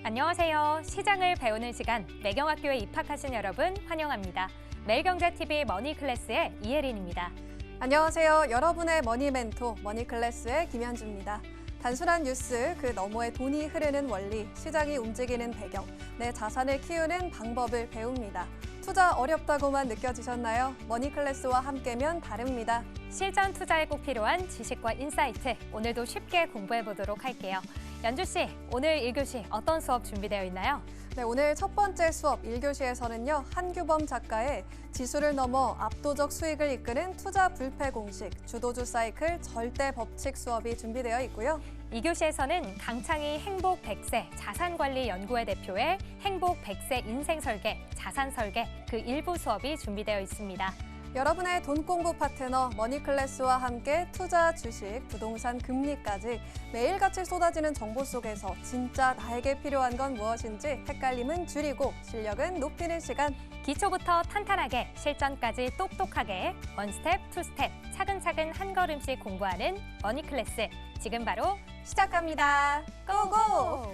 안녕하세요. 시장을 배우는 시간, 매경학교에 입학하신 여러분 환영합니다. 매일경제TV 머니클래스의 이혜린입니다. 안녕하세요. 여러분의 머니 멘토 머니클래스의 김현주입니다. 단순한 뉴스, 그 너머에 돈이 흐르는 원리, 시장이 움직이는 배경, 내 자산을 키우는 방법을 배웁니다. 투자 어렵다고만 느껴지셨나요? 머니클래스와 함께면 다릅니다. 실전 투자에 꼭 필요한 지식과 인사이트, 오늘도 쉽게 공부해보도록 할게요. 연주 씨, 오늘 1교시 어떤 수업 준비되어 있나요? 네, 오늘 첫 번째 수업 1교시에서는요. 한규범 작가의 지수를 넘어 압도적 수익을 이끄는 투자 불패 공식, 주도주 사이클 절대 법칙 수업이 준비되어 있고요. 2교시에서는 강창희 행복 100세 자산관리 연구회 대표의 행복 100세 인생 설계, 자산 설계 그 일부 수업이 준비되어 있습니다. 여러분의 돈 공부 파트너 머니클래스와 함께 투자, 주식, 부동산, 금리까지 매일같이 쏟아지는 정보 속에서 진짜 나에게 필요한 건 무엇인지 헷갈림은 줄이고 실력은 높이는 시간. 기초부터 탄탄하게 실전까지 똑똑하게 원 스텝, 투 스텝 차근차근 한 걸음씩 공부하는 머니클래스. 지금 바로 시작합니다. 고고!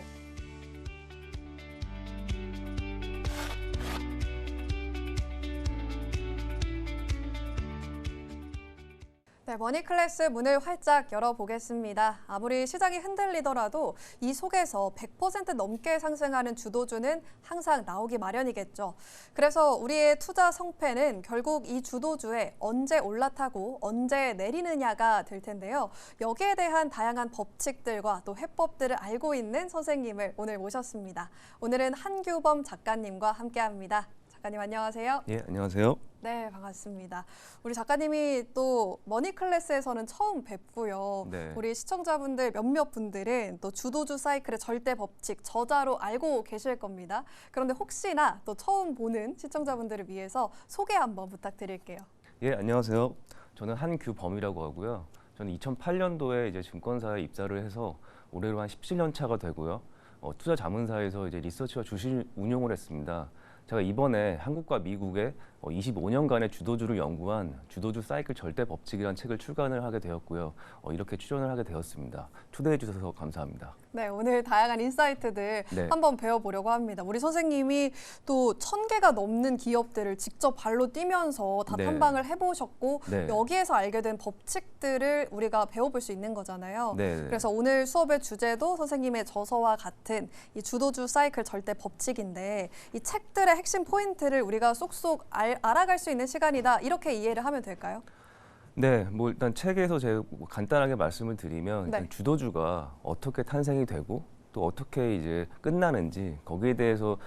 네, 머니클래스 문을 활짝 열어보겠습니다. 아무리 시장이 흔들리더라도 이 속에서 100% 넘게 상승하는 주도주는 항상 나오기 마련이겠죠. 그래서 우리의 투자 성패는 결국 이 주도주에 언제 올라타고 언제 내리느냐가 될 텐데요. 여기에 대한 다양한 법칙들과 또 해법들을 알고 있는 선생님을 오늘 모셨습니다. 오늘은 한규범 작가님과 함께합니다. 작가님 안녕하세요. 예, 안녕하세요. 네, 반갑습니다. 우리 작가님이 또 머니클래스에서는 처음 뵙고요. 네. 우리 시청자분들 몇몇 분들은 또 주도주 사이클의 절대 법칙 저자로 알고 계실 겁니다. 그런데 혹시나 또 처음 보는 시청자분들을 위해서 소개 한번 부탁드릴게요. 예, 안녕하세요. 저는 한규범이라고 하고요. 저는 2008년도에 이제 증권사에 입사를 해서 올해로 한 17년 차가 되고요. 투자 자문사에서 이제 리서치와 주식 운용을 했습니다. 제가 이번에 한국과 미국의 25년간의 주도주를 연구한 주도주 사이클 절대 법칙이라는 책을 출간을 하게 되었고요. 이렇게 출연을 하게 되었습니다. 초대해 주셔서 감사합니다. 네, 오늘 다양한 인사이트들 네. 한번 배워보려고 합니다. 우리 선생님이 또 1000개가 넘는 기업들을 직접 발로 뛰면서 다 네. 탐방을 해보셨고 네. 여기에서 알게 된 법칙들을 우리가 배워볼 수 있는 거잖아요. 네. 그래서 오늘 수업의 주제도 선생님의 저서와 같은 이 주도주 사이클 절대 법칙인데 이 책들의 핵심 포인트를 우리가 쏙쏙 알아갈 수 있는 시간이다. 이렇게 이해를 하면 될까요? 네, 뭐 일단 책에서 제가 간단하게 말씀을 드리면 일단 네. 주도주가 어떻게 탄생이 되고 또 어떻게 이제 끝나는지 거기에 대해서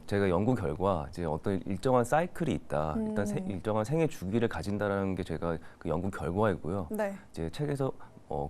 제가 연구 결과 이제 어떤 일정한 사이클이 있다. 일단 일정한 생애 주기를 가진다라는 게 제가 그 연구 결과이고요. 네. 이제 책에서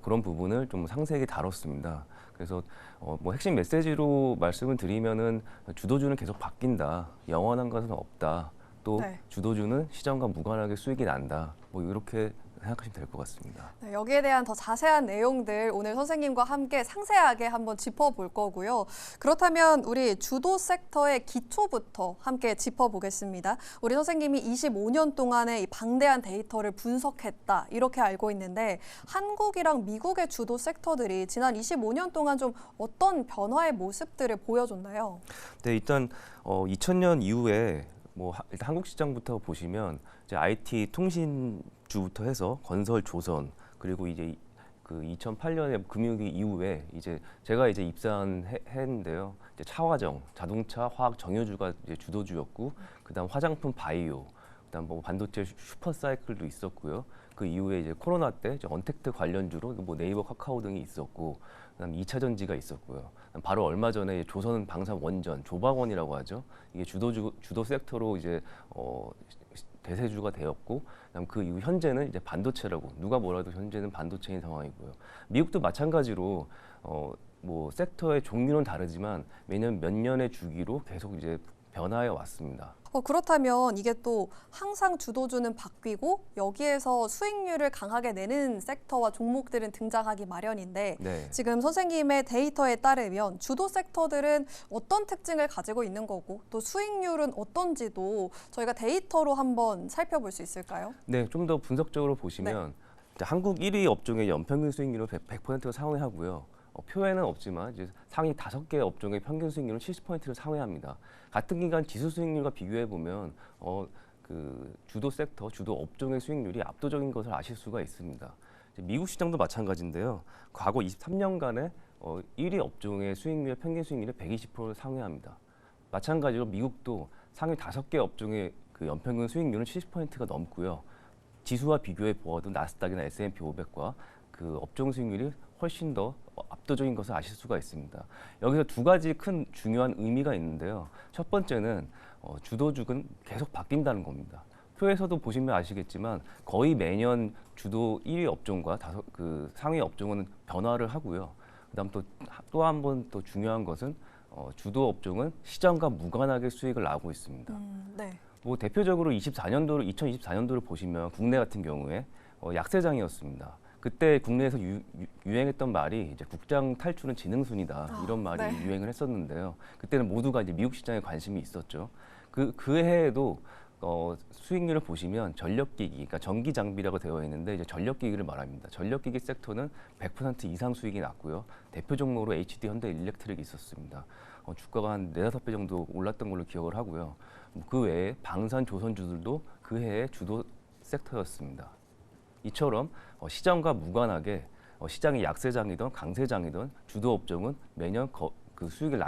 그런 부분을 좀 상세하게 다뤘습니다. 그래서 뭐 핵심 메시지로 말씀을 드리면은 주도주는 계속 바뀐다. 영원한 것은 없다. 또 네. 주도주는 시장과 무관하게 수익이 난다. 뭐 이렇게 생각하시면 될 것 같습니다. 네, 여기에 대한 더 자세한 내용들 오늘 선생님과 함께 상세하게 한번 짚어볼 거고요. 그렇다면 우리 주도 섹터의 기초부터 함께 짚어보겠습니다. 우리 선생님이 25년 동안의 이 방대한 데이터를 분석했다 이렇게 알고 있는데 한국이랑 미국의 주도 섹터들이 지난 25년 동안 좀 어떤 변화의 모습들을 보여줬나요? 네, 일단 2000년 이후에 뭐 일단 한국 시장부터 보시면 이제 IT 통신주부터 해서 건설, 조선 그리고 이제 그 2008년에 금융위기 이후에 이제 제가 이제 입사한 해인데요. 이제 차화정, 자동차, 화학, 정유주가 이제 주도주였고 그다음 화장품, 바이오, 그다음 뭐 반도체 슈퍼 사이클도 있었고요. 그 이후에 이제 코로나 때 이제 언택트 관련주로 뭐 네이버, 카카오 등이 있었고 그다음 2차 전지가 있었고요. 바로 얼마 전에 조선 방산 원전 조박원이라고 하죠. 이게 주도 섹터로 이제 대세주가 되었고, 그다음 그 이후 현재는 이제 반도체라고 누가 뭐라도 현재는 반도체인 상황이고요. 미국도 마찬가지로 뭐 섹터의 종류는 다르지만 매년 몇 년의 주기로 계속 이제 변화해 왔습니다. 그렇다면 이게 또 항상 주도주는 바뀌고 여기에서 수익률을 강하게 내는 섹터와 종목들은 등장하기 마련인데 네. 지금 선생님의 데이터에 따르면 주도 섹터들은 어떤 특징을 가지고 있는 거고 또 수익률은 어떤지도 저희가 데이터로 한번 살펴볼 수 있을까요? 네, 좀 더 분석적으로 보시면 이제 한국 1위 업종의 연평균 수익률은 100%를 상회하고요. 표에는 없지만 이제 상위 5개 업종의 평균 수익률은 70%를 상회합니다. 같은 기간 지수 수익률과 비교해 보면 그 주도 섹터, 주도 업종의 수익률이 압도적인 것을 아실 수가 있습니다. 미국 시장도 마찬가지인데요. 과거 23년간의 1위 업종의 수익률, 평균 수익률이 120%를 상회합니다. 마찬가지로 미국도 상위 5개 업종의 그 연평균 수익률은 70%가 넘고요. 지수와 비교해 보아도 나스닥이나 S&P 500과 그 업종 수익률이 훨씬 더 압도적인 것을 아실 수가 있습니다. 여기서 두 가지 큰 중요한 의미가 있는데요. 첫 번째는 주도주는 계속 바뀐다는 겁니다. 표에서도 보시면 아시겠지만 거의 매년 주도 1위 업종과 그 상위 업종은 변화를 하고요. 그다음 또 한 번 또 중요한 것은 주도 업종은 시장과 무관하게 수익을 나고 있습니다. 네. 뭐 대표적으로 2024년도를 보시면 국내 같은 경우에 약세장이었습니다. 그때 국내에서 유행했던 말이 이제 국장 탈출은 지능순이다 이런 말이 네. 유행을 했었는데요. 그때는 모두가 이제 미국 시장에 관심이 있었죠. 그 해에도 수익률을 보시면 전력기기, 그러니까 전기 장비라고 되어 있는데 이제 전력기기를 말합니다. 전력기기 섹터는 100% 이상 수익이 났고요. 대표 종목으로 HD 현대일렉트릭이 있었습니다. 주가가 한 4-5배 정도 올랐던 걸로 기억을 하고요. 그 외에 방산 조선주들도 그 해의 주도 섹터였습니다. 이처럼 시장과 무관하게 시장이 약세장이든 강세장이든 주도 업종은 매년 그 수익을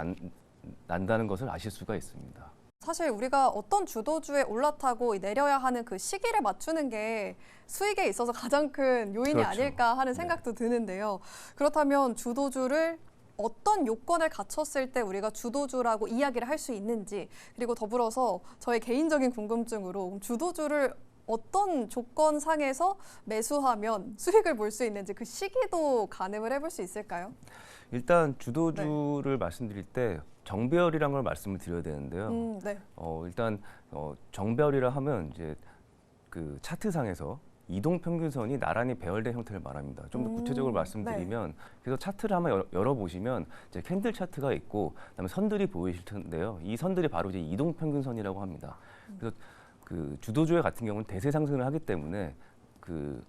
난다는 것을 아실 수가 있습니다. 사실 우리가 어떤 주도주에 올라타고 내려야 하는 그 시기를 맞추는 게 수익에 있어서 가장 큰 요인이 그렇죠. 아닐까 하는 생각도 드는데요. 그렇다면 주도주를 어떤 요건을 갖췄을 때 우리가 주도주라고 이야기를 할 수 있는지, 그리고 더불어서 저의 개인적인 궁금증으로 주도주를 어떤 조건상에서 매수하면 수익을 볼 수 있는지 그 시기도 가늠을 해볼 수 있을까요? 일단 주도주를 말씀드릴 때 정배열이라는 걸 말씀을 드려야 되는데요. 네. 일단 정배열이라 하면 이제 그 차트상에서 이동 평균선이 나란히 배열된 형태를 말합니다. 좀 더 구체적으로 말씀드리면 그래서 차트를 한번 열어보시면 이제 캔들 차트가 있고 그다음에 선들이 보이실 텐데요. 이 선들이 바로 이제 이동 평균선이라고 합니다. 그래서 그 주도주의 같은 경우는 대세 상승을 하기 때문에 그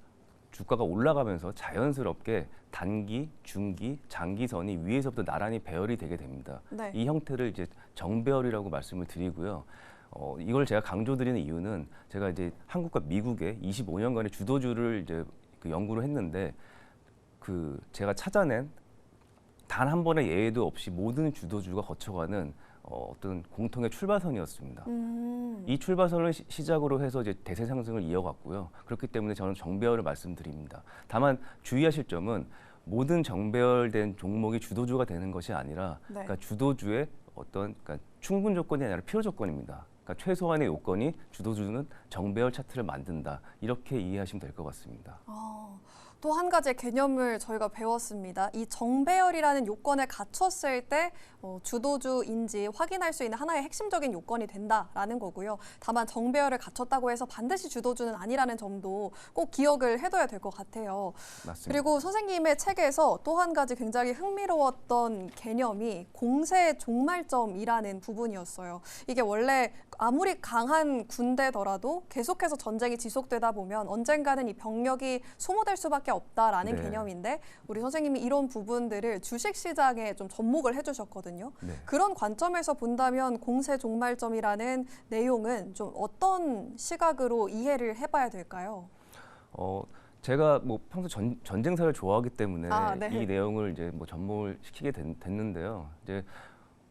주가가 올라가면서 자연스럽게 단기, 중기, 장기선이 위에서부터 나란히 배열이 되게 됩니다. 네. 이 형태를 이제 정배열이라고 말씀을 드리고요. 이걸 제가 강조드리는 이유는 제가 이제 한국과 미국의 25년간의 주도주를 이제 그 연구를 했는데 그 제가 찾아낸 단 한 번의 예외도 없이 모든 주도주가 거쳐가는 어떤 공통의 출발선이었습니다. 이 출발선을 시작으로 해서 이제 대세 상승을 이어갔고요. 그렇기 때문에 저는 정배열을 말씀드립니다. 다만 주의하실 점은 모든 정배열된 종목이 주도주가 되는 것이 아니라 네. 그러니까 주도주의 그러니까 충분 조건이 아니라 필요 조건입니다. 그러니까 최소한의 요건이 주도주는 정배열 차트를 만든다. 이렇게 이해하시면 될 것 같습니다. 또 한 가지 개념을 저희가 배웠습니다. 이 정배열이라는 요건을 갖췄을 때 주도주인지 확인할 수 있는 하나의 핵심적인 요건이 된다라는 거고요. 다만 정배열을 갖췄다고 해서 반드시 주도주는 아니라는 점도 꼭 기억을 해둬야 될 것 같아요. 맞습니다. 그리고 선생님의 책에서 또 한 가지 굉장히 흥미로웠던 개념이 공세 종말점이라는 부분이었어요. 이게 원래 아무리 강한 군대더라도 계속해서 전쟁이 지속되다 보면 언젠가는 이 병력이 소모될 수밖에 없다라는 네. 개념인데 우리 선생님이 이런 부분들을 주식시장에 좀 접목을 해주셨거든요. 네. 그런 관점에서 본다면 공세 종말점이라는 내용은 좀 어떤 시각으로 이해를 해봐야 될까요? 제가 뭐 평소 전쟁사를 좋아하기 때문에 네. 이 내용을 이제 뭐 접목을 시키게 됐는데요. 이제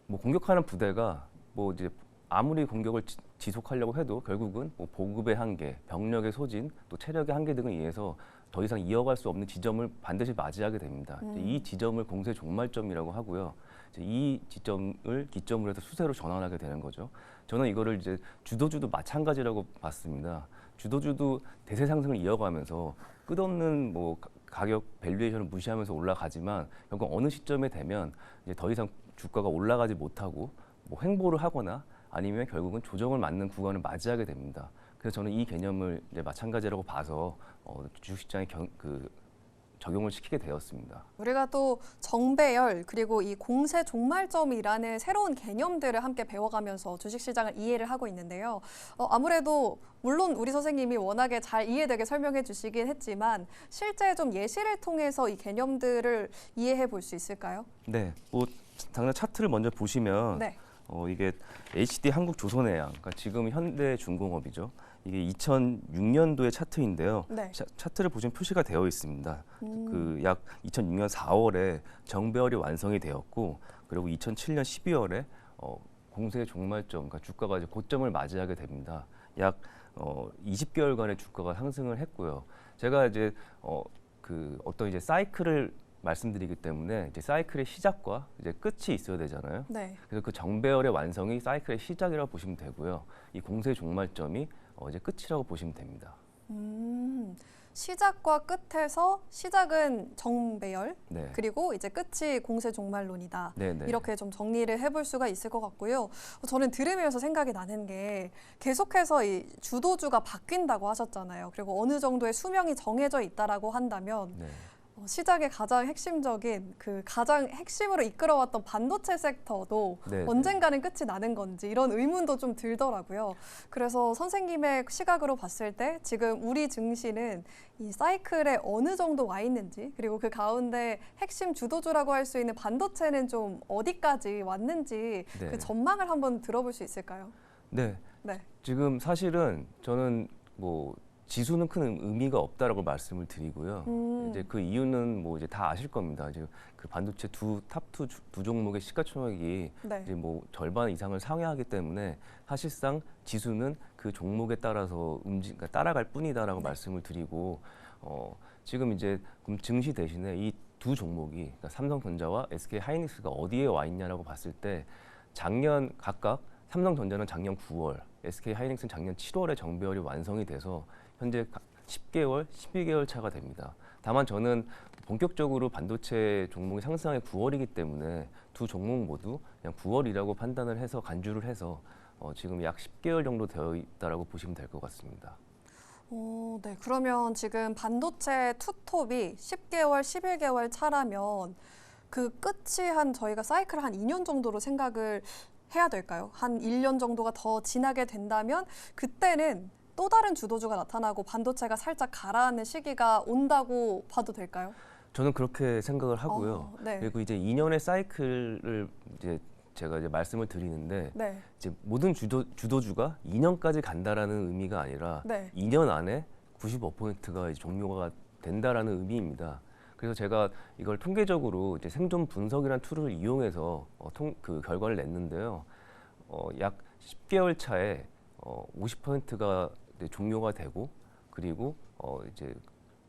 뭐 공격하는 부대가 뭐 이제 아무리 공격을 지속하려고 해도 결국은 뭐 보급의 한계, 병력의 소진, 또 체력의 한계 등에 의해서 더 이상 이어갈 수 없는 지점을 반드시 맞이하게 됩니다. 이 지점을 공세 종말점이라고 하고요. 이 지점을 기점으로 해서 수세로 전환하게 되는 거죠. 저는 이거를 이제 주도주도 마찬가지라고 봤습니다. 주도주도 대세 상승을 이어가면서 끝없는 뭐 가격 밸류에이션을 무시하면서 올라가지만 결국 어느 시점에 되면 이제 더 이상 주가가 올라가지 못하고 뭐 횡보를 하거나 아니면 결국은 조정을 맞는 구간을 맞이하게 됩니다. 그래서 저는 이 개념을 이제 마찬가지라고 봐서 주식시장의 적용을 시키게 되었습니다. 우리가 또 정배열 그리고 이 공세 종말점이라는 새로운 개념들을 함께 배워가면서 주식시장을 이해를 하고 있는데요. 아무래도 물론 우리 선생님이 워낙에 잘 이해되게 설명해 주시긴 했지만 실제 좀 예시를 통해서 이 개념들을 이해해 볼 수 있을까요? 네, 뭐 당장 차트를 먼저 보시면 네. 이게 HD 한국조선해양, 그러니까 지금 현대중공업이죠. 이게 2006년도의 차트인데요. 네. 차트를 보시면 표시가 되어 있습니다. 그 약 2006년 4월에 정배열이 완성이 되었고, 그리고 2007년 12월에 공세 종말점, 그러니까 주가가 이제 고점을 맞이하게 됩니다. 약 20개월간의 주가가 상승을 했고요. 제가 이제 어떤 이제 사이클을 말씀드리기 때문에 이제 사이클의 시작과 이제 끝이 있어야 되잖아요. 네. 그래서 그 정배열의 완성이 사이클의 시작이라고 보시면 되고요. 이 공세 종말점이 이제 끝이라고 보시면 됩니다. 시작과 끝에서 시작은 정배열, 네. 그리고 이제 끝이 공세 종말론이다. 네네. 이렇게 좀 정리를 해볼 수가 있을 것 같고요. 저는 들으면서 생각이 나는 게 계속해서 이 주도주가 바뀐다고 하셨잖아요. 그리고 어느 정도의 수명이 정해져 있다라고 한다면 네. 시장의 가장 핵심적인 가장 핵심으로 이끌어왔던 반도체 섹터도 네, 언젠가는 끝이 나는 건지 이런 의문도 좀 들더라고요. 그래서 선생님의 시각으로 봤을 때 지금 우리 증시는 이 사이클에 어느 정도 와 있는지, 그리고 그 가운데 핵심 주도주라고 할 수 있는 반도체는 좀 어디까지 왔는지 네. 그 전망을 한번 들어볼 수 있을까요? 네. 네. 지금 사실은 저는 뭐 지수는 큰 의미가 없다라고 말씀을 드리고요. 이제 그 이유는 뭐 이제 다 아실 겁니다. 이제 그 반도체 탑2 두 종목의 시가총액이 네. 이제 뭐 절반 이상을 상회하기 때문에 사실상 지수는 그 종목에 따라서 그러니까 따라갈 뿐이다라고 말씀을 드리고 지금 이제 증시 대신에 이 두 종목이 그러니까 삼성전자와 SK 하이닉스가 어디에 와 있냐라고 봤을 때 작년 각각 삼성전자는 작년 9월, SK 하이닉스는 작년 7월에 정배열이 완성이 돼서 현재 10개월, 12개월 차가 됩니다. 다만 저는 본격적으로 반도체 종목이 상승한 게 9월이기 때문에 두 종목 모두 그냥 9월이라고 판단을 해서 간주를 해서 지금 약 10개월 정도 되어 있다라고 보시면 될 것 같습니다. 네. 그러면 지금 반도체 투톱이 10개월, 11개월 차라면 그 끝이 저희가 사이클 한 2년 정도로 생각을 해야 될까요? 한 1년 정도가 더 지나게 된다면 그때는 또 다른 주도주가 나타나고 반도체가 살짝 가라앉는 시기가 온다고 봐도 될까요? 저는 그렇게 생각을 하고요. 네. 그리고 이제 2년의 사이클을 이제 제가 이제 말씀을 드리는데 네. 이제 모든 주도주가 2년까지 간다라는 의미가 아니라 네. 2년 안에 95%가 이제 종료가 된다라는 의미입니다. 그래서 제가 이걸 통계적으로 이제 생존 분석이라는 툴을 이용해서 그 결과를 냈는데요. 약 10개월 차에 50%가 이제 종료가 되고, 그리고 이제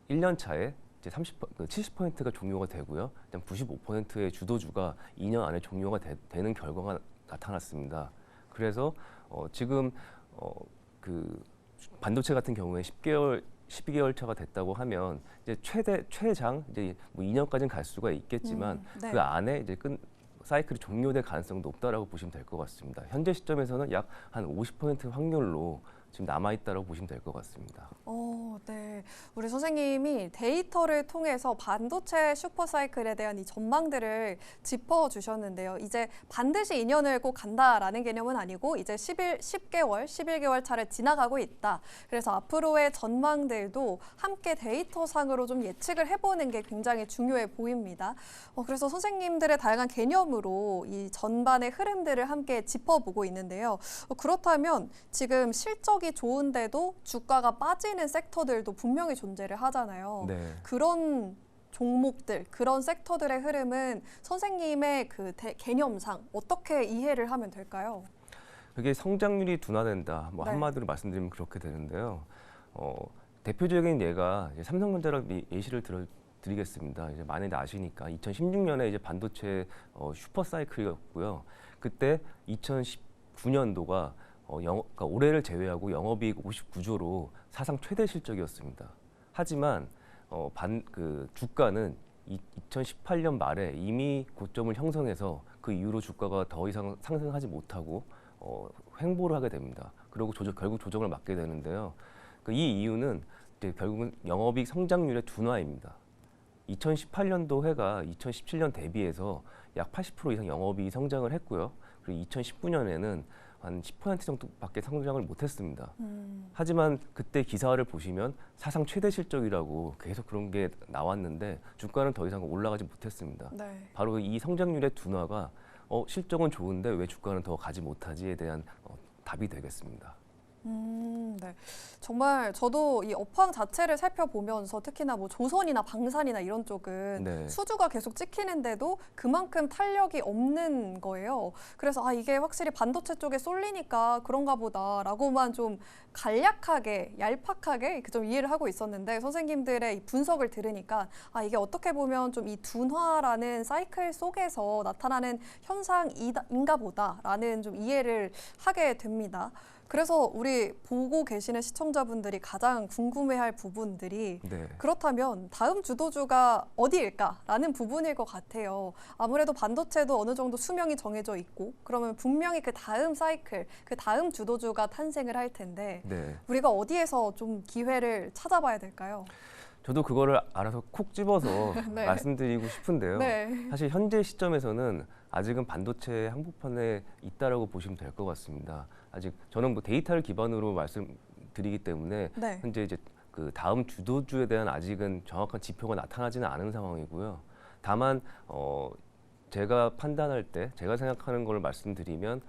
1년 차에 이제 70%가 종료가 되고요. 95%의 주도주가 2년 안에 종료가 되는 결과가 나타났습니다. 그래서 지금 그 반도체 같은 경우에 10개월, 12개월 차가 됐다고 하면 이제 최장 이제 뭐 2년까지는 갈 수가 있겠지만 네. 그 안에 이제 사이클이 종료될 가능성이 높다라고 보시면 될 것 같습니다. 현재 시점에서는 약 한 50% 확률로 지금 남아 있다라고 보시면 될 것 같습니다. 네. 우리 선생님이 데이터를 통해서 반도체 슈퍼사이클에 대한 이 전망들을 짚어주셨는데요. 이제 반드시 2년을 꼭 간다라는 개념은 아니고 이제 10개월, 11개월 차를 지나가고 있다. 그래서 앞으로의 전망들도 함께 데이터상으로 좀 예측을 해보는 게 굉장히 중요해 보입니다. 그래서 선생님들의 다양한 개념으로 이 전반의 흐름들을 함께 짚어보고 있는데요. 그렇다면 지금 실적이 좋은데도 주가가 빠지는 섹터들도 분명히 존재를 하잖아요. 네. 그런 종목들, 그런 섹터들의 흐름은 선생님의 그 개념상 어떻게 이해를 하면 될까요? 그게 성장률이 둔화된다. 뭐 네. 한마디로 말씀드리면 그렇게 되는데요. 대표적인 예가 이제 삼성전자라고 예시를 드리겠습니다. 이제 많이 아시니까 2016년에 이제 반도체 슈퍼 사이클이었고요. 그때 2019년도가 그러니까 올해를 제외하고 영업이익 59조로 사상 최대 실적이었습니다. 하지만 그 주가는 2018년 말에 이미 고점을 형성해서 그 이후로 주가가 더 이상 상승하지 못하고 횡보를 하게 됩니다. 그리고 결국 조정을 맞게 되는데요. 이 이유는 이제 결국은 영업이익 성장률의 둔화입니다. 2018년도 해가 2017년 대비해서 약 80% 이상 영업이 성장을 했고요. 그리고 2019년에는 한 10% 정도밖에 성장을 못했습니다. 하지만 그때 기사를 보시면 사상 최대 실적이라고 계속 그런 게 나왔는데 주가는 더 이상 올라가지 못했습니다. 네. 바로 이 성장률의 둔화가 실적은 좋은데 왜 주가는 더 가지 못하지에 대한 답이 되겠습니다. 네. 정말 저도 이 업황 자체를 살펴보면서 특히나 뭐 조선이나 방산이나 이런 쪽은 네. 수주가 계속 찍히는데도 그만큼 탄력이 없는 거예요. 그래서 이게 확실히 반도체 쪽에 쏠리니까 그런가 보다라고만 좀 간략하게, 얄팍하게 좀 이해를 하고 있었는데 선생님들의 이 분석을 들으니까 이게 어떻게 보면 좀 이 둔화라는 사이클 속에서 나타나는 현상인가 보다라는 좀 이해를 하게 됩니다. 그래서 우리 보고 계시는 시청자분들이 가장 궁금해할 부분들이 네. 그렇다면 다음 주도주가 어디일까라는 부분일 것 같아요. 아무래도 반도체도 어느 정도 수명이 정해져 있고 그러면 분명히 그 다음 사이클, 그 다음 주도주가 탄생을 할 텐데 네. 우리가 어디에서 좀 기회를 찾아봐야 될까요? 저도 그거를 알아서 콕 집어서 네. 말씀드리고 싶은데요. 네. 사실 현재 시점에서는 아직은 반도체 한복판에 있다라고 보시면 될 것 같습니다. 아직 저는 뭐 데이터를 기반으로 말씀드리기 때문에 네. 현재 이제 그 다음 주도주에 대한 아직은 정확한 지표가 나타나지는 않은 상황이고요. 다만 제가 판단할 때 제가 생각하는 걸 말씀드리면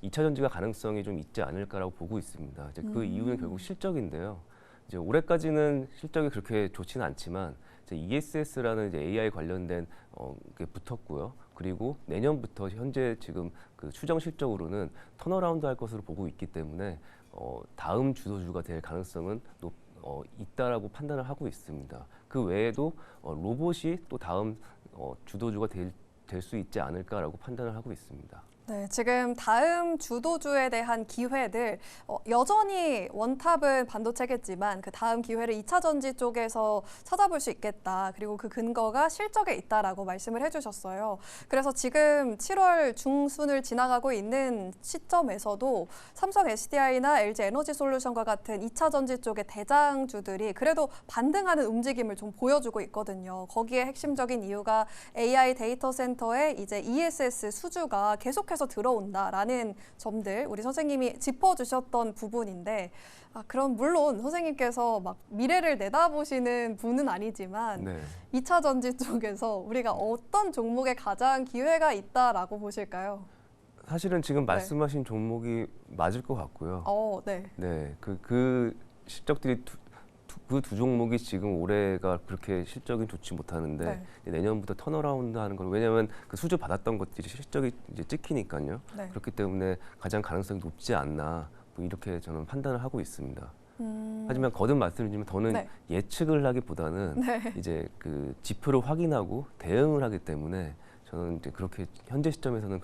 2차 전지가 가능성이 좀 있지 않을까라고 보고 있습니다. 이제 그 이유는 결국 실적인데요. 이제 올해까지는 실적이 그렇게 좋지는 않지만 이제 ESS라는 이제 AI 관련된 게 붙었고요. 그리고 내년부터 현재 지금 그 추정 실적으로는 턴어라운드 할 것으로 보고 있기 때문에 다음 주도주가 될 가능성은 있다라고 판단을 하고 있습니다. 그 외에도 로봇이 또 다음 주도주가 될 수 있지 않을까라고 판단을 하고 있습니다. 네, 지금 다음 주도주에 대한 기회들 여전히 원탑은 반도체겠지만 그 다음 기회를 2차 전지 쪽에서 찾아볼 수 있겠다. 그리고 그 근거가 실적에 있다라고 말씀을 해주셨어요. 그래서 지금 7월 중순을 지나가고 있는 시점에서도 삼성 SDI나 LG 에너지솔루션과 같은 2차 전지 쪽의 대장주들이 그래도 반등하는 움직임을 좀 보여주고 있거든요. 거기에 핵심적인 이유가 AI 데이터 센터에 이제 ESS 수주가 계속해서 들어온다라는 점들 우리 선생님이 짚어주셨던 부분인데 그럼 물론 선생님께서 막 미래를 내다보시는 분은 아니지만 네. 2차 전지 쪽에서 우리가 어떤 종목에 가장 기회가 있다라고 보실까요? 사실은 지금 말씀하신 종목이 맞을 것 같고요. 네. 네, 그 실적들이 그 두 종목이 지금 올해가 그렇게 실적이 좋지 못하는데 네. 내년부터 턴어라운드 하는 건 왜냐하면 그 수주 받았던 것들이 실적이 이제 찍히니까요. 네. 그렇기 때문에 가장 가능성이 높지 않나 뭐 이렇게 저는 판단을 하고 있습니다. 하지만 거듭 말씀드리면 저는 네. 예측을 하기보다는 네. 이제 그 지표를 확인하고 대응을 하기 때문에 저는 이제 그렇게 현재 시점에서는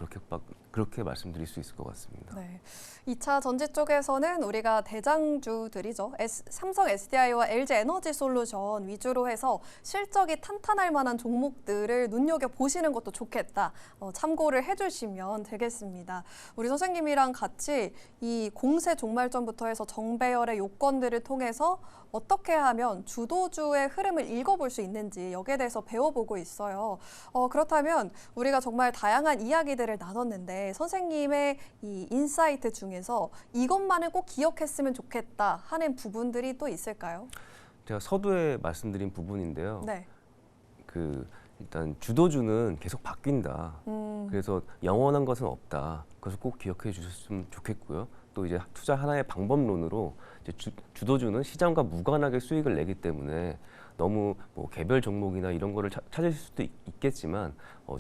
그렇게 말씀드릴 수 있을 것 같습니다. 네. 2차 전지 쪽에서는 우리가 대장주들이죠. 삼성 SDI와 LG 에너지 솔루션 위주로 해서 실적이 탄탄할 만한 종목들을 눈여겨보시는 것도 좋겠다. 참고를 해주시면 되겠습니다. 우리 선생님이랑 같이 이 공세 종말전부터 해서 정배열의 요건들을 통해서 어떻게 하면 주도주의 흐름을 읽어볼 수 있는지 여기에 대해서 배워보고 있어요. 그렇다면 우리가 정말 다양한 이야기들을 나눴는데 선생님의 이 인사이트 중에서 이것만은 꼭 기억했으면 좋겠다 하는 부분들이 또 있을까요? 제가 서두에 말씀드린 부분인데요. 네. 일단 주도주는 계속 바뀐다. 그래서 영원한 것은 없다. 그것을 꼭 기억해 주셨으면 좋겠고요. 또 이제 투자 하나의 방법론으로 이제 주도주는 시장과 무관하게 수익을 내기 때문에 너무 뭐 개별 종목이나 이런 거를 찾으실 수도 있겠지만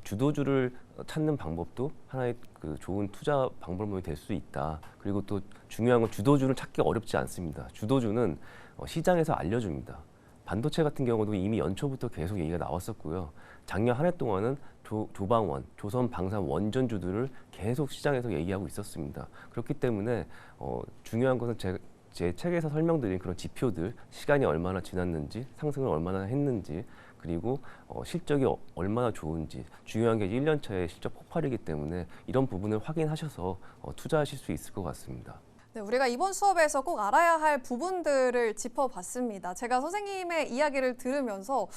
주도주를 찾는 방법도 하나의 그 좋은 투자 방법론이 될 수 있다. 그리고 또 중요한 건 주도주를 찾기 어렵지 않습니다. 주도주는 시장에서 알려줍니다. 반도체 같은 경우도 이미 연초부터 계속 얘기가 나왔었고요. 작년 한 해 동안은 조방원, 조선방산 원전주들을 계속 시장에서 얘기하고 있었습니다. 그렇기 때문에 중요한 것은 제 책에서 설명드린 그런 지표들, 시간이 얼마나 지났는지, 상승을 얼마나 했는지, 그리고 실적이 얼마나 좋은지, 중요한 게 1년 차의 실적 폭발이기 때문에 이런 부분을 확인하셔서 투자하실 수 있을 것 같습니다. 네, 우리가 이번 수업에서 꼭 알아야 할 부분들을 짚어봤습니다. 제가 선생님의 이야기를 들으면서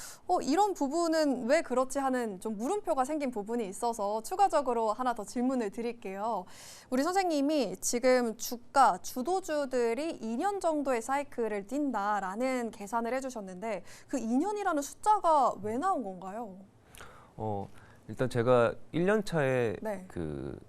이런 부분은 왜 그렇지 하는 좀 물음표가 생긴 부분이 있어서 추가적으로 하나 더 질문을 드릴게요. 우리 선생님이 지금 주가, 주도주들이 2년 정도의 사이클을 뛴다라는 계산을 해주셨는데 그 2년이라는 숫자가 왜 나온 건가요? 일단 제가 1년 차에 네. 그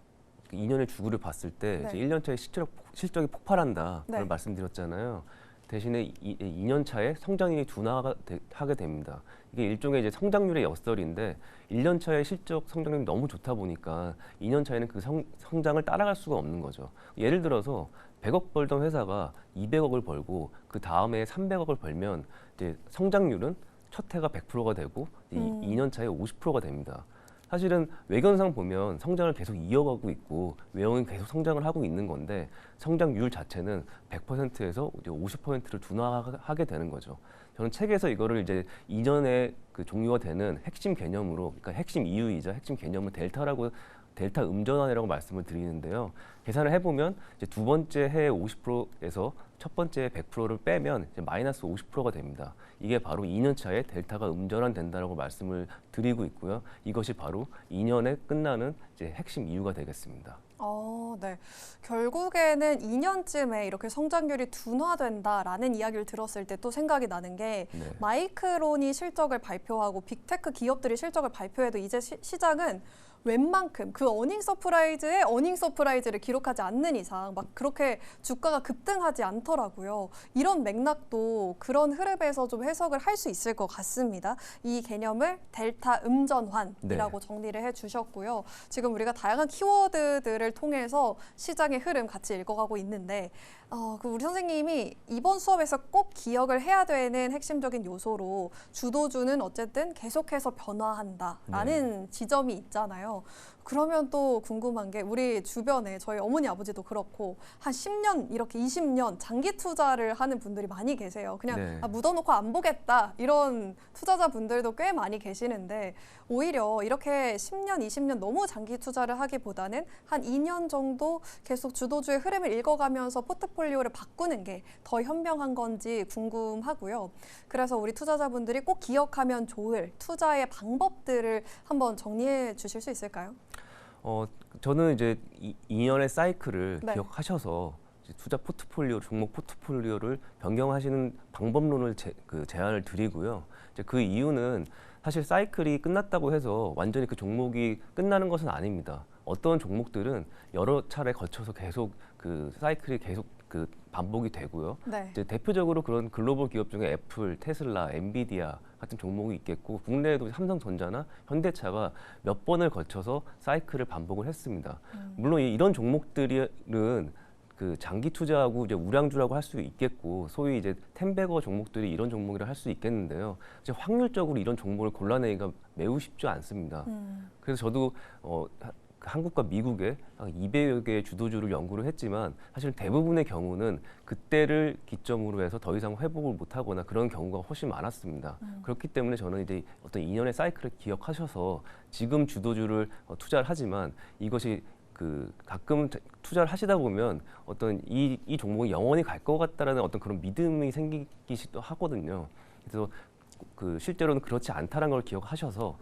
2년의 주구를 봤을 때 네. 이제 1년 차에 실적이 폭발한다 네. 그걸 말씀드렸잖아요. 대신에 2년 차에 성장률이 둔화하게 됩니다. 이게 일종의 이제 성장률의 역설인데 1년 차에 실적 성장률이 너무 좋다 보니까 2년 차에는 그 성장을 따라갈 수가 없는 거죠. 예를 들어서 100억 벌던 회사가 200억을 벌고 그 다음에 300억을 벌면 이제 성장률은 첫 해가 100%가 되고 2년 차에 50%가 됩니다. 사실은 외견상 보면 성장을 계속 이어가고 있고 외형은 계속 성장을 하고 있는 건데 성장률 자체는 100%에서 이제 50%를 둔화하게 되는 거죠. 저는 책에서 이거를 이제 2년에 그 종료가 되는 핵심 개념으로, 그러니까 핵심 이유이자 핵심 개념을 델타 음전환이라고 말씀을 드리는데요. 계산을 해보면 이제 두 번째 해에 50%에서 첫 번째 100%를 빼면 이제 마이너스 50%가 됩니다. 이게 바로 2년 차에 델타가 음전환된다라고 말씀을 드리고 있고요. 이것이 바로 2년에 끝나는 이제 핵심 이유가 되겠습니다. 네. 결국에는 2년쯤에 이렇게 성장률이 둔화된다라는 이야기를 들었을 때 또 생각이 나는 게 네. 마이크론이 실적을 발표하고 빅테크 기업들이 실적을 발표해도 이제 시장은 웬만큼 그 어닝 서프라이즈에 어닝 서프라이즈를 기록하지 않는 이상 막 그렇게 주가가 급등하지 않더라고요. 이런 맥락도 그런 흐름에서 좀 해석을 할 수 있을 것 같습니다. 이 개념을 델타 음전환이라고 정리를 해주셨고요. 지금 우리가 다양한 키워드들을 통해서 시장의 흐름 같이 읽어가고 있는데 그 우리 선생님이 이번 수업에서 꼭 기억을 해야 되는 핵심적인 요소로 주도주는 어쨌든 계속해서 변화한다라는 지점이 있잖아요. 그러면 또 궁금한 게 우리 주변에 저희 어머니 아버지도 그렇고 한 10년 이렇게 20년 장기 투자를 하는 분들이 많이 계세요. 그냥 네. 묻어놓고 안 보겠다 이런 투자자분들도 꽤 많이 계시는데 오히려 이렇게 10년, 20년 너무 장기 투자를 하기보다는 한 2년 정도 계속 주도주의 흐름을 읽어가면서 포트폴리오를 바꾸는 게 더 현명한 건지 궁금하고요. 그래서 우리 투자자분들이 꼭 기억하면 좋을 투자의 방법들을 한번 정리해 주실 수 있을까요? 저는 이제 2년의 사이클을 네. 기억하셔서 이제 투자 포트폴리오, 종목 포트폴리오를 변경하시는 방법론을 제안을 드리고요. 이제 그 이유는 사실 사이클이 끝났다고 해서 완전히 그 종목이 끝나는 것은 아닙니다. 어떤 종목들은 여러 차례 거쳐서 계속 그 사이클이 계속 그 반복이 되고요. 네. 이제 대표적으로 그런 글로벌 기업 중에 애플, 테슬라, 엔비디아 같은 종목이 있겠고 국내에도 삼성전자나 현대차가 몇 번을 거쳐서 사이클을 반복을 했습니다. 물론 이런 종목들은 그 장기 투자하고 이제 우량주라고 할 수 있겠고 소위 이제 텐베거 종목들이 이런 종목이라 할 수 있겠는데요. 이제 확률적으로 이런 종목을 골라내기가 매우 쉽지 않습니다. 그래서 저도 한국과 미국의 200여 개의 주도주를 연구를 했지만 사실 대부분의 경우는 그때를 기점으로 해서 더 이상 회복을 못하거나 그런 경우가 훨씬 많았습니다. 그렇기 때문에 저는 이제 어떤 2년의 사이클을 기억하셔서 지금 주도주를 투자를 하지만 이것이 그 가끔 투자를 하시다 보면 어떤 이 종목이 영원히 갈 것 같다라는 어떤 그런 믿음이 생기기도 하거든요. 그래서 그 실제로는 그렇지 않다는 걸 기억하셔서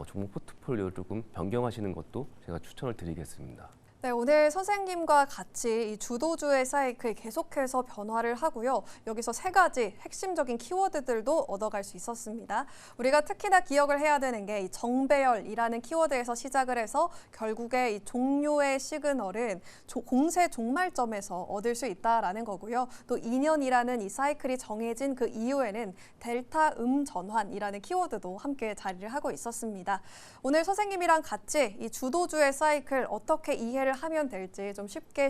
종목 포트폴리오를 조금 변경하시는 것도 제가 추천을 드리겠습니다. 네, 오늘 선생님과 같이 이 주도주의 사이클 계속해서 변화를 하고요. 여기서 3가지 핵심적인 키워드들도 얻어갈 수 있었습니다. 우리가 특히나 기억을 해야 되는 게 이 정배열이라는 키워드에서 시작을 해서 결국에 이 종료의 시그널은 공세 종말점에서 얻을 수 있다라는 거고요. 또 2년이라는 이 사이클이 정해진 그 이후에는 델타 음전환이라는 키워드도 함께 자리를 하고 있었습니다. 오늘 선생님이랑 같이 이 주도주의 사이클 어떻게 이해를 하면 될지 좀 쉽게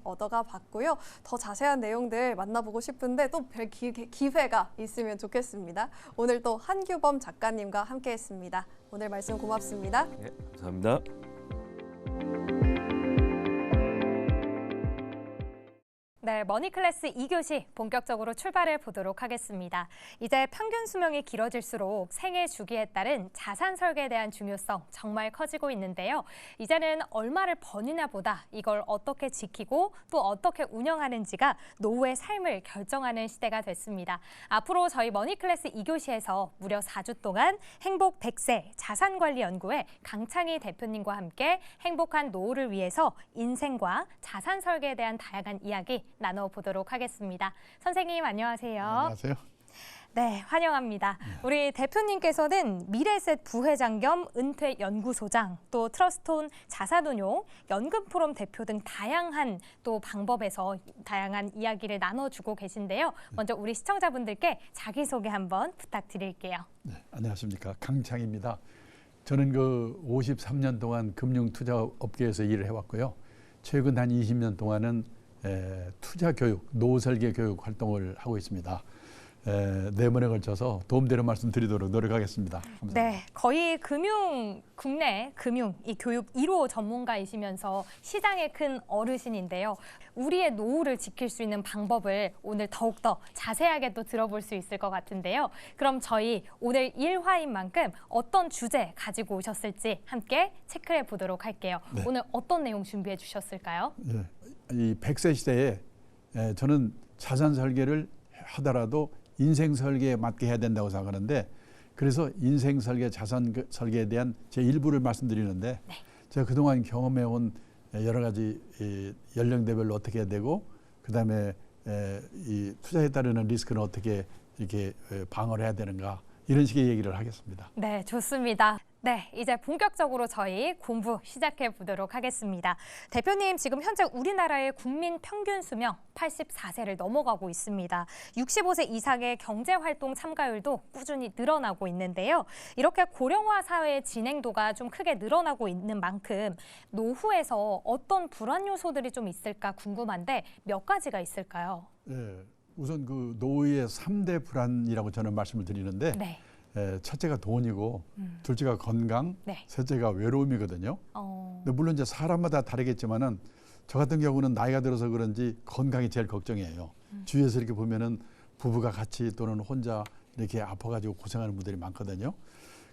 얻어가 봤고요. 더 자세한 내용들 만나보고 싶은데 또 별 기회가 있으면 좋겠습니다. 오늘 또 한규범 작가님과 함께했습니다. 오늘 말씀 고맙습니다. 네, 감사합니다. 네, 머니클래스 2교시 본격적으로 출발해 보도록 하겠습니다. 이제 평균 수명이 길어질수록 생애 주기에 따른 자산 설계에 대한 중요성 정말 커지고 있는데요. 이제는 얼마를 버느냐 보다 이걸 어떻게 지키고 또 어떻게 운영하는지가 노후의 삶을 결정하는 시대가 됐습니다. 앞으로 저희 머니클래스 2교시에서 무려 4주 동안 행복 100세 자산관리연구회 강창희 대표님과 함께 행복한 노후를 위해서 인생과 자산 설계에 대한 다양한 이야기 나눠보도록 하겠습니다. 선생님 안녕하세요. 안녕하세요. 네, 환영합니다. 우리 대표님께서는 미래셋 부회장 겸 은퇴연구소장, 또 트러스트온 자산운용, 연금포럼 대표 등 다양한 또 방법에서 다양한 이야기를 나눠주고 계신데요. 먼저 우리 시청자분들께 자기소개 한번 부탁드릴게요. 네, 안녕하십니까. 강창입니다. 저는 그 53년 동안 금융투자업계에서 일을 해왔고요. 최근 한 20년 동안은 투자 교육, 노후 설계 교육 활동을 하고 있습니다. 내번에 걸쳐서 도움되는 말씀 드리도록 노력하겠습니다. 감사합니다. 네, 거의 국내 금융 이 교육 1호 전문가이시면서 시장의 큰 어르신인데요. 우리의 노후를 지킬 수 있는 방법을 오늘 더욱더 자세하게 또 들어볼 수 있을 것 같은데요. 그럼 저희 오늘 1화인 만큼 어떤 주제 가지고 오셨을지 함께 체크해 보도록 할게요. 네. 오늘 어떤 내용 준비해 주셨을까요? 네, 이 100세 시대에 저는 자산 설계를 하더라도 인생 설계에 맞게 해야 된다고 생각하는데, 그래서 인생 설계, 자산 설계에 대한 제 일부를 말씀드리는데, 네. 제가 그동안 경험해온 여러 가지 연령대별로 어떻게 해야 되고, 그다음에 이 투자에 따르는 리스크는 어떻게 이렇게 방어를 해야 되는가, 이런 식의 얘기를 하겠습니다. 네, 좋습니다. 네, 이제 본격적으로 저희 공부 시작해 보도록 하겠습니다. 대표님, 지금 현재 우리나라의 국민 평균 수명 84세를 넘어가고 있습니다. 65세 이상의 경제활동 참가율도 꾸준히 늘어나고 있는데요. 이렇게 고령화 사회의 진행도가 좀 크게 늘어나고 있는 만큼 노후에서 어떤 불안 요소들이 좀 있을까 궁금한데 몇 가지가 있을까요? 네, 우선 그 노후의 3대 불안이라고 저는 말씀을 드리는데, 네. 첫째가 돈이고, 둘째가 건강, 네. 셋째가 외로움이거든요. 근데 물론 이제 사람마다 다르겠지만은 저 같은 경우는 나이가 들어서 그런지 건강이 제일 걱정이에요. 주위에서 이렇게 보면은 부부가 같이 또는 혼자 이렇게 아파가지고 고생하는 분들이 많거든요.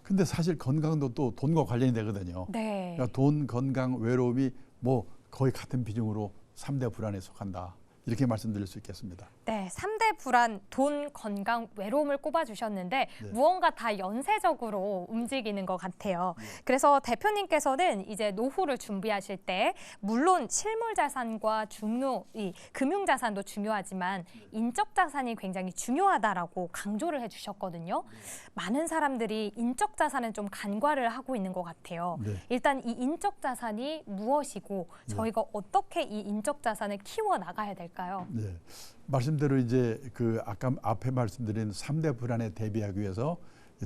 근데 사실 건강도 또 돈과 관련이 되거든요. 네. 그러니까 돈, 건강, 외로움이 뭐 거의 같은 비중으로 3대 불안에 속한다. 이렇게 말씀드릴 수 있겠습니다. 네, 3대 불안, 돈, 건강, 외로움을 꼽아주셨는데 무언가 다 연쇄적으로 움직이는 것 같아요. 그래서 대표님께서는 이제 노후를 준비하실 때 물론 실물 자산과 이 금융 자산도 중요하지만 인적 자산이 굉장히 중요하다라고 강조를 해주셨거든요. 많은 사람들이 인적 자산은 좀 간과를 하고 있는 것 같아요. 네. 일단 이 인적 자산이 무엇이고 저희가 어떻게 이 인적 자산을 키워 나가야 될까요? 네, 말씀대로 이제 그 아까 앞에 말씀드린 3대 불안에 대비하기 위해서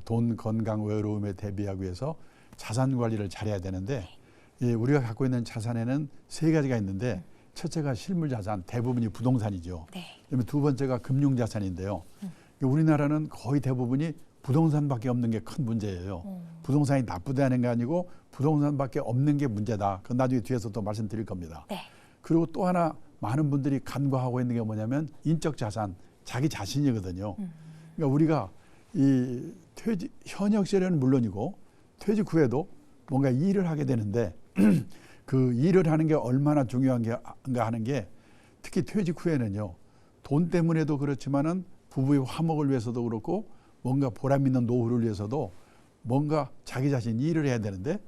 돈, 건강, 외로움에 대비하기 위해서 자산 관리를 잘해야 되는데, 우리가 갖고 있는 자산에는 3가지가 있는데, 첫째가 실물 자산, 대부분이 부동산이죠. 네. 그다음에 두 번째가 금융 자산인데요. 우리나라는 거의 대부분이 부동산밖에 없는 게 큰 문제예요. 부동산이 나쁘다는 게 아니고 부동산밖에 없는 게 문제다. 그건 나중에 뒤에서 또 말씀드릴 겁니다. 네. 그리고 또 하나 많은 분들이 간과하고 있는 게 뭐냐면 인적 자산, 자기 자신이거든요. 그러니까 우리가 이 현역 시절에는 물론이고 퇴직 후에도 뭔가 일을 하게 되는데 그 일을 하는 게 얼마나 중요한가 하는 게, 특히 퇴직 후에는요, 돈 때문에도 그렇지만은 부부의 화목을 위해서도 그렇고 뭔가 보람 있는 노후를 위해서도 뭔가 자기 자신 일을 해야 되는데,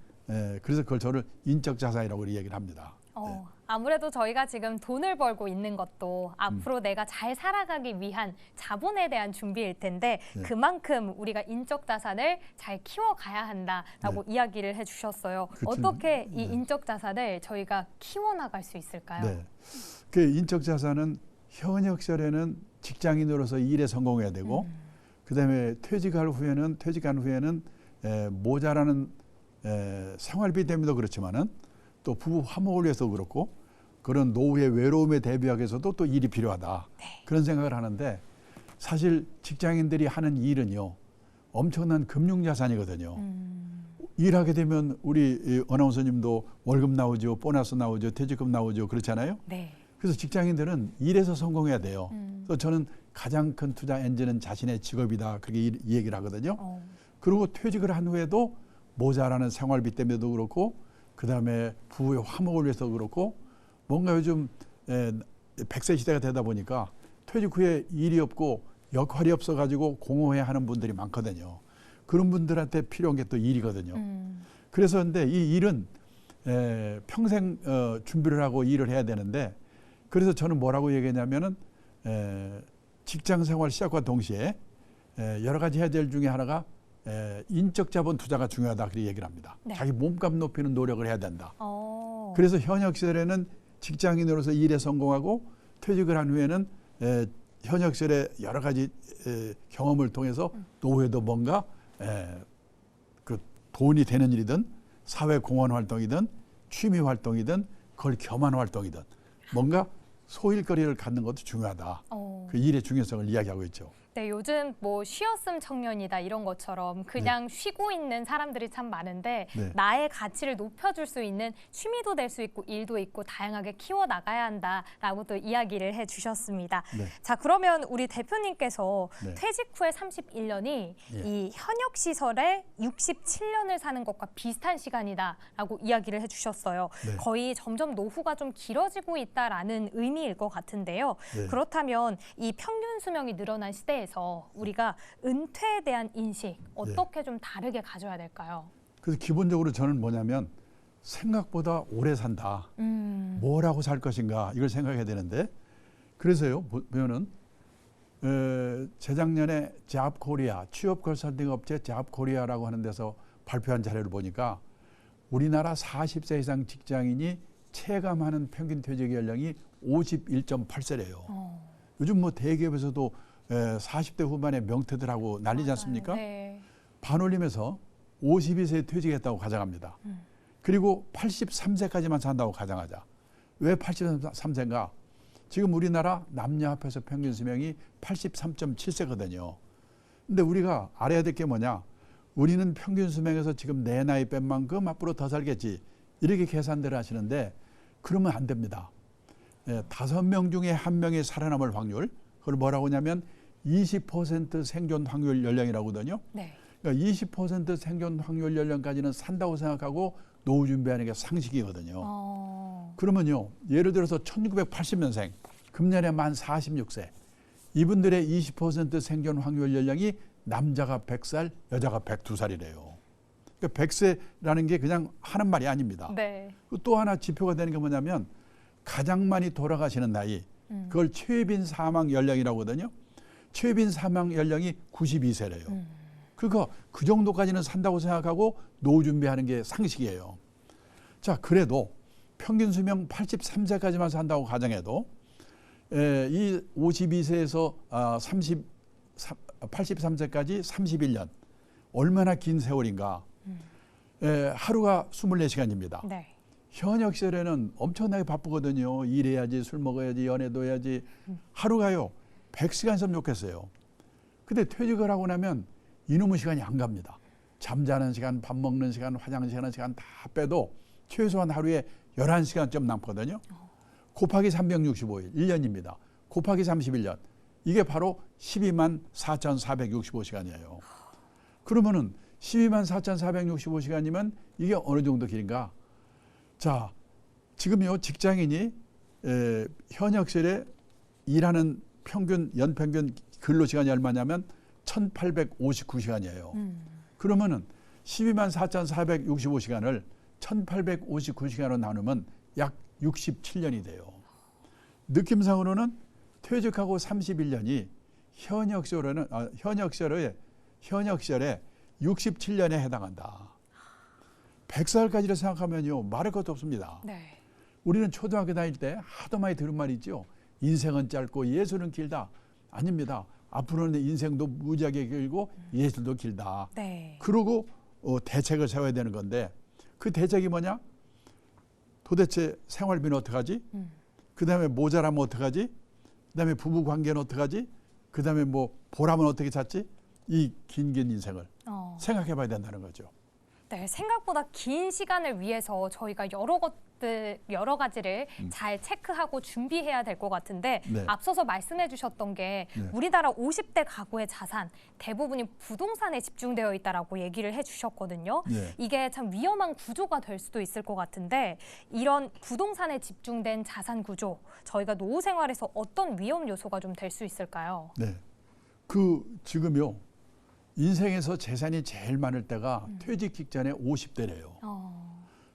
그래서 그걸 저를 인적 자산이라고 얘기를 합니다. 네. 아무래도 저희가 지금 돈을 벌고 있는 것도 앞으로 내가 잘 살아가기 위한 자본에 대한 준비일 텐데 그만큼 우리가 인적 자산을 잘 키워가야 한다라고 이야기를 해주셨어요. 그쵸. 어떻게 이 인적 자산을 저희가 키워나갈 수 있을까요? 네. 그 인적 자산은 현역 시절에는 직장인으로서 일에 성공해야 되고, 그다음에 퇴직한 후에는 모자라는 생활비 때문에도 그렇지만은 또 부부 화목을 위해서 그렇고, 그런 노후의 외로움에 대비하기 위해서도 또 일이 필요하다. 네. 그런 생각을 하는데, 사실 직장인들이 하는 일은요, 엄청난 금융 자산이거든요. 일하게 되면 우리 아나운서님도 월급 나오죠, 보너스 나오죠, 퇴직금 나오죠, 그렇잖아요. 네. 그래서 직장인들은 일에서 성공해야 돼요. 그래서 저는 가장 큰 투자 엔진은 자신의 직업이다. 그렇게 이 얘기를 하거든요. 그리고 퇴직을 한 후에도 모자라는 생활비 때문에도 그렇고 그다음에 부의 화목을 위해서도 그렇고 뭔가 요즘 100세 시대가 되다 보니까 퇴직 후에 일이 없고 역할이 없어가지고 공허해하는 분들이 많거든요. 그런 분들한테 필요한 게 또 일이거든요. 그래서 근데 이 일은 평생 준비를 하고 일을 해야 되는데 그래서 저는 뭐라고 얘기했냐면은 직장 생활 시작과 동시에 여러 가지 해야 될 중에 하나가 인적 자본 투자가 중요하다 그렇게 얘기를 합니다. 네. 자기 몸값 높이는 노력을 해야 된다. 그래서 현역 시절에는 직장인으로서 일에 성공하고 퇴직을 한 후에는 현역 시절에 여러 가지 경험을 통해서 노후에도 뭔가 그 돈이 되는 일이든 사회 공헌 활동이든 취미 활동이든 그걸 겸한 활동이든 뭔가 소일거리를 갖는 것도 중요하다. 그 일의 중요성을 이야기하고 있죠. 네, 요즘 뭐 쉬었음 청년이다 이런 것처럼 그냥 쉬고 있는 사람들이 참 많은데 네. 나의 가치를 높여줄 수 있는 취미도 될 수 있고 일도 있고 다양하게 키워나가야 한다라고 또 이야기를 해주셨습니다. 네. 자, 그러면 우리 대표님께서 네. 퇴직 후에 31년이 예. 이 현역시설에 67년을 사는 것과 비슷한 시간이다라고 이야기를 해주셨어요. 네. 거의 점점 노후가 좀 길어지고 있다라는 의미일 것 같은데요. 네. 그렇다면 이 평균 수명이 늘어난 시대에서 우리가 은퇴에 대한 인식 어떻게 좀 다르게 가져야 될까요? 그래서 기본적으로 저는 뭐냐면 생각보다 오래 산다. 뭐라고 살 것인가 이걸 생각해야 되는데 그래서요 보면은 재작년에 잡코리아 취업 컨설팅 업체 잡코리아라고 하는 데서 발표한 자료를 보니까 우리나라 40세 이상 직장인이 체감하는 평균 퇴직 연령이 51.8세래요. 요즘 뭐 대기업에서도 40대 후반의 명퇴들하고 난리지 않습니까? 네. 반올림에서 52세에 퇴직했다고 가정합니다. 그리고 83세까지만 산다고 가정하자. 왜 83세인가? 지금 우리나라 남녀 합해서 평균 수명이 83.7세거든요. 근데 우리가 알아야 될 게 뭐냐? 우리는 평균 수명에서 지금 내 나이 뺀 만큼 앞으로 더 살겠지. 이렇게 계산들을 하시는데 그러면 안 됩니다. 5명 중에 1명이 살아남을 확률, 그걸 뭐라고 하냐면 20% 생존 확률 연령이라고 하거든요. 네. 그러니까 20% 생존 확률 연령까지는 산다고 생각하고 노후 준비하는 게 상식이거든요. 그러면요, 예를 들어서 1980년생, 금년에 만 46세, 이분들의 20% 생존 확률 연령이 남자가 100살, 여자가 102살이래요. 그러니까 100세라는 게 그냥 하는 말이 아닙니다. 네. 또 하나 지표가 되는 게 뭐냐면 가장 많이 돌아가시는 나이, 그걸 최빈 사망 연령이라고 하거든요. 최빈 사망 연령이 92세래요. 그러니까 그 정도까지는 산다고 생각하고 노후 준비하는 게 상식이에요. 자, 그래도 평균 수명 83세까지만 산다고 가정해도 이 52세에서 83세까지 31년 얼마나 긴 세월인가. 하루가 24시간입니다. 네. 현역 시절에는 엄청나게 바쁘거든요. 일해야지, 술 먹어야지, 연애도 해야지. 하루가요 100시간 있으면 좋겠어요. 근데 퇴직을 하고 나면 이놈의 시간이 안 갑니다. 잠자는 시간, 밥 먹는 시간, 화장실 가는 시간 다 빼도 최소한 하루에 11시간쯤 남거든요. 곱하기 365일, 1년입니다. 곱하기 31년. 이게 바로 12만 4,465시간이에요. 그러면은 12만 4,465시간이면 이게 어느 정도 길인가? 자, 지금요 직장인이 현역 시절에 일하는 평균 연평균 근로시간이 얼마냐면 1,859시간이에요. 그러면은 12만 4,465시간을 1,859시간으로 나누면 약 67년이 돼요. 느낌상으로는 퇴직하고 31년이 현역 시절에 67년에 해당한다. 100살까지를 생각하면요 말할 것도 없습니다. 네. 우리는 초등학교 다닐 때 하도 많이 들은 말이 있죠. 인생은 짧고 예술은 길다. 아닙니다. 앞으로는 인생도 무지하게 길고 예술도 길다. 네. 그러고 대책을 세워야 되는 건데 그 대책이 뭐냐? 도대체 생활비는 어떡하지? 그다음에 모자라면 어떡하지? 그다음에 부부 관계는 어떡하지? 그다음에 뭐 보람은 어떻게 찾지? 이 긴 인생을 생각해 봐야 된다는 거죠. 네, 생각보다 긴 시간을 위해서 저희가 여러 것들 여러 가지를 잘 체크하고 준비해야 될 것 같은데 네. 앞서서 말씀해 주셨던 게 네. 우리나라 50대 가구의 자산 대부분이 부동산에 집중되어 있다라고 얘기를 해 주셨거든요. 네. 이게 참 위험한 구조가 될 수도 있을 것 같은데 이런 부동산에 집중된 자산 구조 저희가 노후 생활에서 어떤 위험 요소가 좀 될 수 있을까요? 네. 지금요. 인생에서 재산이 제일 많을 때가 퇴직 직전에 50대래요.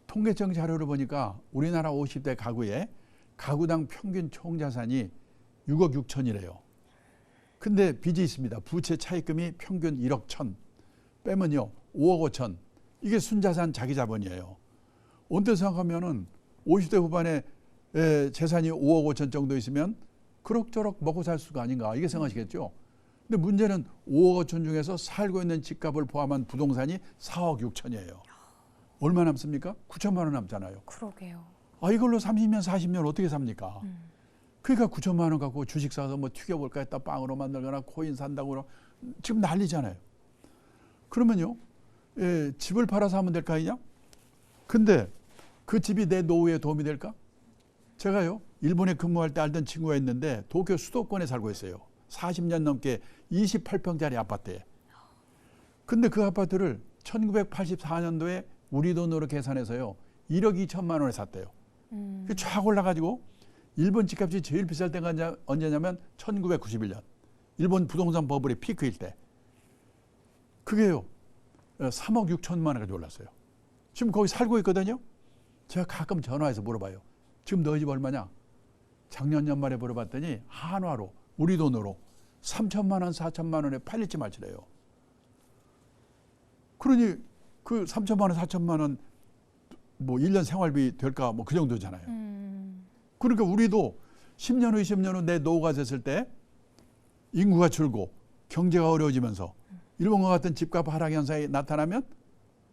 통계청 자료를 보니까 우리나라 50대 가구의 가구당 평균 총자산이 6억 6천이래요. 근데 빚이 있습니다. 부채 차입금이 평균 1억 1천. 빼면요. 5억 5천. 이게 순자산 자기 자본이에요. 언뜻 생각하면은 50대 후반에 재산이 5억 5천 정도 있으면 그럭저럭 먹고 살 수가 아닌가 이게 생각하시겠죠. 근데 문제는 5억 5천 중에서 살고 있는 집값을 포함한 부동산이 4억 6천이에요. 얼마 남습니까? 9천만 원 남잖아요. 그러게요. 이걸로 30년, 40년 어떻게 삽니까? 그러니까 9천만 원 갖고 주식 사서 뭐 튀겨볼까 했다 빵으로 만들거나 코인 산다고 지금 난리잖아요. 그러면요, 집을 팔아서 하면 될까 아니냐? 근데 그 집이 내 노후에 도움이 될까? 제가요, 일본에 근무할 때 알던 친구가 있는데 도쿄 수도권에 살고 있어요. 40년 넘게 28평짜리 아파트에. 근데 그 아파트를 1984년도에 우리 돈으로 계산해서요. 1억 2천만 원에 샀대요. 쫙 올라가지고 일본 집값이 제일 비쌀 때가 언제냐면 1991년. 일본 부동산 버블의 피크일 때. 그게요. 3억 6천만 원까지 올랐어요. 지금 거기 살고 있거든요. 제가 가끔 전화해서 물어봐요. 지금 너희 집 얼마냐? 작년 연말에 물어봤더니 한화로 우리 돈으로 3천만 원, 4천만 원에 팔릴지 말지래요. 그러니 그 3천만 원, 4천만 원 뭐 1년 생활비 될까 뭐 그 정도잖아요. 그러니까 우리도 10년 후, 20년 후 내 노후가 됐을 때 인구가 줄고 경제가 어려워지면서 일본과 같은 집값 하락 현상이 나타나면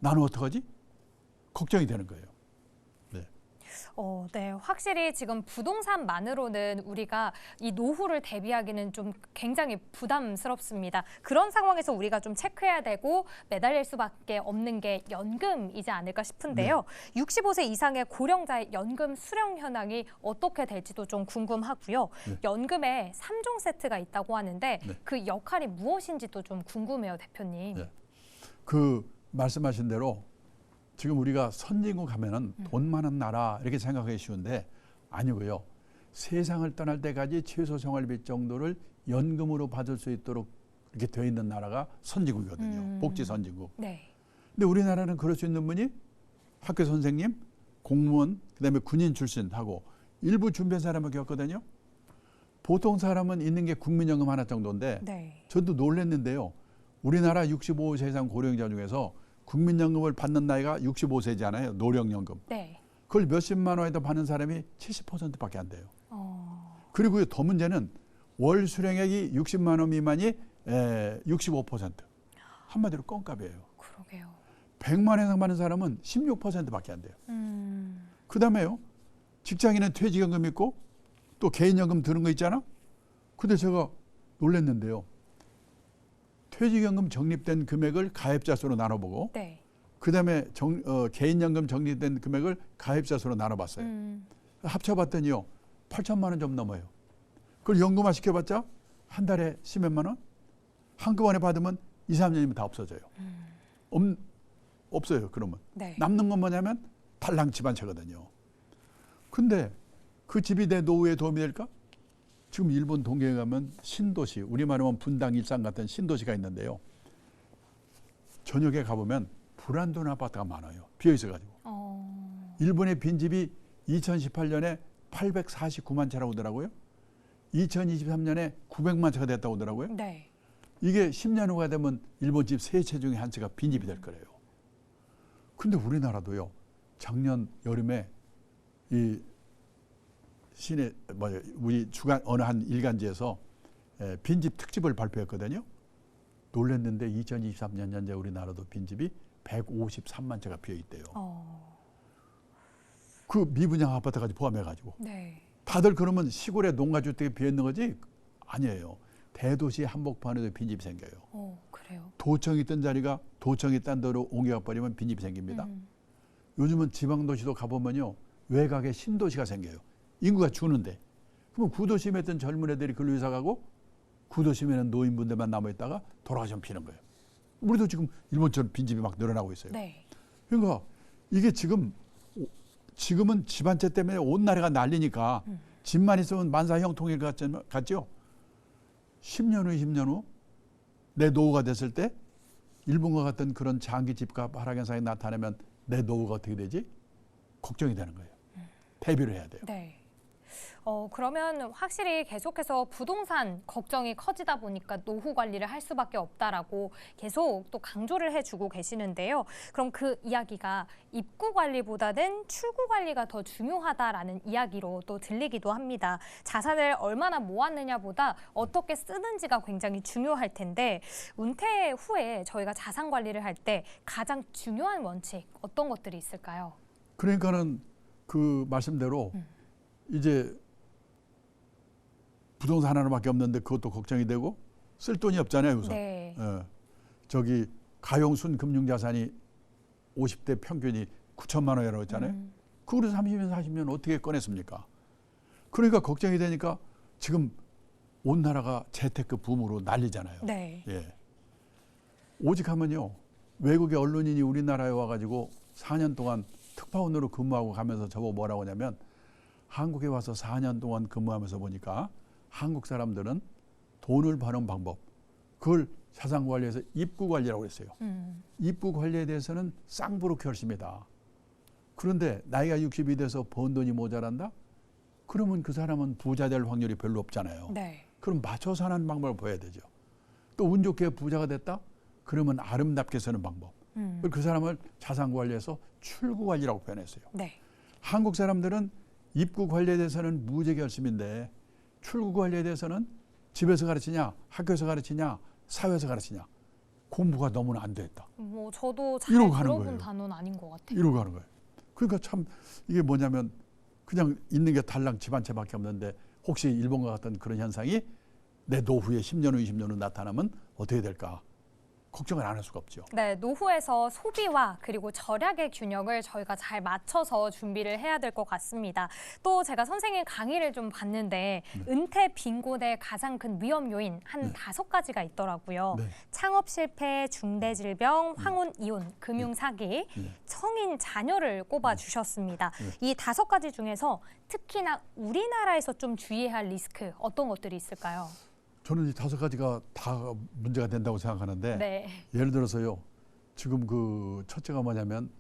나는 어떡하지? 걱정이 되는 거예요. 네, 확실히 지금 부동산만으로는 우리가 이 노후를 대비하기는 좀 굉장히 부담스럽습니다. 그런 상황에서 우리가 좀 체크해야 되고 매달릴 수밖에 없는 게 연금이지 않을까 싶은데요. 65세 이상의 고령자의 연금 수령 현황이 어떻게 될지도 좀 궁금하고요. 연금에 3종 세트가 있다고 하는데 그 역할이 무엇인지도 좀 궁금해요, 대표님. 그 말씀하신 대로 지금 우리가 선진국 하면은 돈 많은 나라 이렇게 생각하기 쉬운데 아니고요. 세상을 떠날 때까지 최소 생활비 정도를 연금으로 받을 수 있도록 이렇게 되어 있는 나라가 선진국이거든요. 복지 선진국. 네. 근데 우리나라는 그럴 수 있는 분이 학교 선생님, 공무원, 그다음에 군인 출신하고 일부 준비한 사람밖에 없거든요. 보통 사람은 있는 게 국민연금 하나 정도인데 저도 놀랐는데요. 우리나라 65세 이상 고령자 중에서 국민연금을 받는 나이가 65세잖아요. 노령연금. 그걸 몇십만 원에다 받는 사람이 70%밖에 안 돼요. 그리고 더 문제는 월 수령액이 60만 원 미만이 65%. 한마디로 껌값이에요. 그러게요. 100만 원 이상 받는 사람은 16%밖에 안 돼요. 그다음에요. 직장인은 퇴직연금 있고 또 개인연금 드는 거 있잖아. 근데 제가 놀랐는데요. 퇴직연금 적립된 금액을 가입자 수로 나눠보고 그다음에 개인연금 적립된 금액을 가입자 수로 나눠봤어요. 합쳐봤더니요. 8천만 원 좀 넘어요. 그걸 연금화 시켜봤자 한 달에 10몇만 원? 한꺼번에 받으면 2, 3년이면 다 없어져요. 없어요. 그러면. 남는 건 뭐냐면 달랑 집 한 채거든요. 근데 그 집이 내 노후에 도움이 될까? 지금 일본 동경에 가면 신도시, 우리말로 하면 분당, 일산 같은 신도시가 있는데요. 저녁에 가보면 불안돈 아파트가 많아요. 비어있어가지고. 일본의 빈집이 2018년에 849만 채라고 하더라고요. 2023년에 900만 채가 됐다고 하더라고요. 이게 10년 후가 되면 일본 집 3채 중에 한 채가 빈집이 될 거래요. 근데 우리나라도요. 작년 여름에 이 우리 주간 어느 한 일간지에서 빈집 특집을 발표했거든요. 놀랐는데 2023년 현재 우리나라도 빈집이 153만 채가 비어 있대요. 그 미분양 아파트까지 포함해가지고. 다들 그러면 시골에 농가주택이 비어 있는 거지? 아니에요. 대도시 한복판에도 빈집이 생겨요. 그래요? 도청이 있던 자리가 도청이 딴 데로 옮겨가 버리면 빈집이 생깁니다. 요즘은 지방도시도 가보면요. 외곽에 신도시가 생겨요. 인구가 주는데. 그럼 구도심에 있던 젊은 애들이 글로 이사 가고 구도심에는 노인분들만 남아있다가 돌아가시면 피는 거예요. 우리도 지금 일본처럼 빈집이 막 늘어나고 있어요. 네. 그러니까 이게 지금은 집 한 채 때문에 온 나라가 난리니까 집만 있으면 만사형 통일 같죠? 10년 후, 20년 후 내 노후가 됐을 때 일본과 같은 그런 장기 집값 하락 현상이 나타나면 내 노후가 어떻게 되지? 걱정이 되는 거예요. 대비를 해야 돼요. 네. 그러면 확실히 계속해서 부동산 걱정이 커지다 보니까 노후 관리를 할 수밖에 없다라고 계속 또 강조를 해주고 계시는데요. 그럼 그 이야기가 입구 관리보다는 출구 관리가 더 중요하다라는 이야기로 또 들리기도 합니다. 자산을 얼마나 모았느냐보다 어떻게 쓰는지가 굉장히 중요할 텐데 은퇴 후에 저희가 자산 관리를 할 때 가장 중요한 원칙 어떤 것들이 있을까요? 그러니까는 그 말씀대로 이제 부동산 하나밖에 없는데 그것도 걱정이 되고 쓸 돈이 없잖아요, 우선. 네. 저기 가용순 금융자산이 50대 평균이 9천만 원이라고 했잖아요. 그거를 30년, 40년 어떻게 꺼냈습니까? 그러니까 걱정이 되니까 지금 온 나라가 재테크 붐으로 난리잖아요. 네. 예. 오직 하면요, 외국의 언론인이 우리나라에 와가지고 4년 동안 특파원으로 근무하고 가면서 저보고 뭐라고 하냐면 한국에 와서 4년 동안 근무하면서 보니까 한국 사람들은 돈을 버는 방법, 그걸 자산관리에서 입구관리라고 했어요. 입구관리에 대해서는 쌍부로 결심이다. 그런데 나이가 60이 돼서 번 돈이 모자란다? 그러면 그 사람은 부자 될 확률이 별로 없잖아요. 네. 그럼 맞춰 사는 방법을 보여야 되죠. 또 운 좋게 부자가 됐다? 그러면 아름답게 쓰는 방법. 그 사람을 자산관리에서 출구관리라고 표현했어요. 네. 한국 사람들은 입구 관리에 대해서는 무죄결심인데 출구 관리에 대해서는 집에서 가르치냐, 학교에서 가르치냐, 사회에서 가르치냐. 공부가 너무나 안 됐다. 뭐 저도 잘 이러고 가는 들어본 거예요. 단어는 아닌 것 같아요. 이러고 가는 거예요. 그러니까 참 이게 뭐냐면 그냥 있는 게 달랑 집 한 채밖에 없는데 혹시 일본과 같은 그런 현상이 내 노후에 10년 후, 20년 후 나타나면 어떻게 될까? 걱정을 안 할 수가 없죠. 네, 노후에서 소비와 그리고 절약의 균형을 저희가 잘 맞춰서 준비를 해야 될 것 같습니다. 또 제가 선생님 강의를 좀 봤는데 은퇴 빈곤의 가장 큰 위험 요인 한 5가지가 있더라고요. 네. 창업 실패, 중대 질병, 황혼 이혼, 금융 사기, 성인 자녀를 꼽아 주셨습니다. 이 5가지 중에서 특히나 우리나라에서 좀 주의해야 할 리스크 어떤 것들이 있을까요? 저는 이 5가지가 다 문제가 된다고 생각하는데 네. 예를 들어서요. 지금 그 첫째가 뭐냐면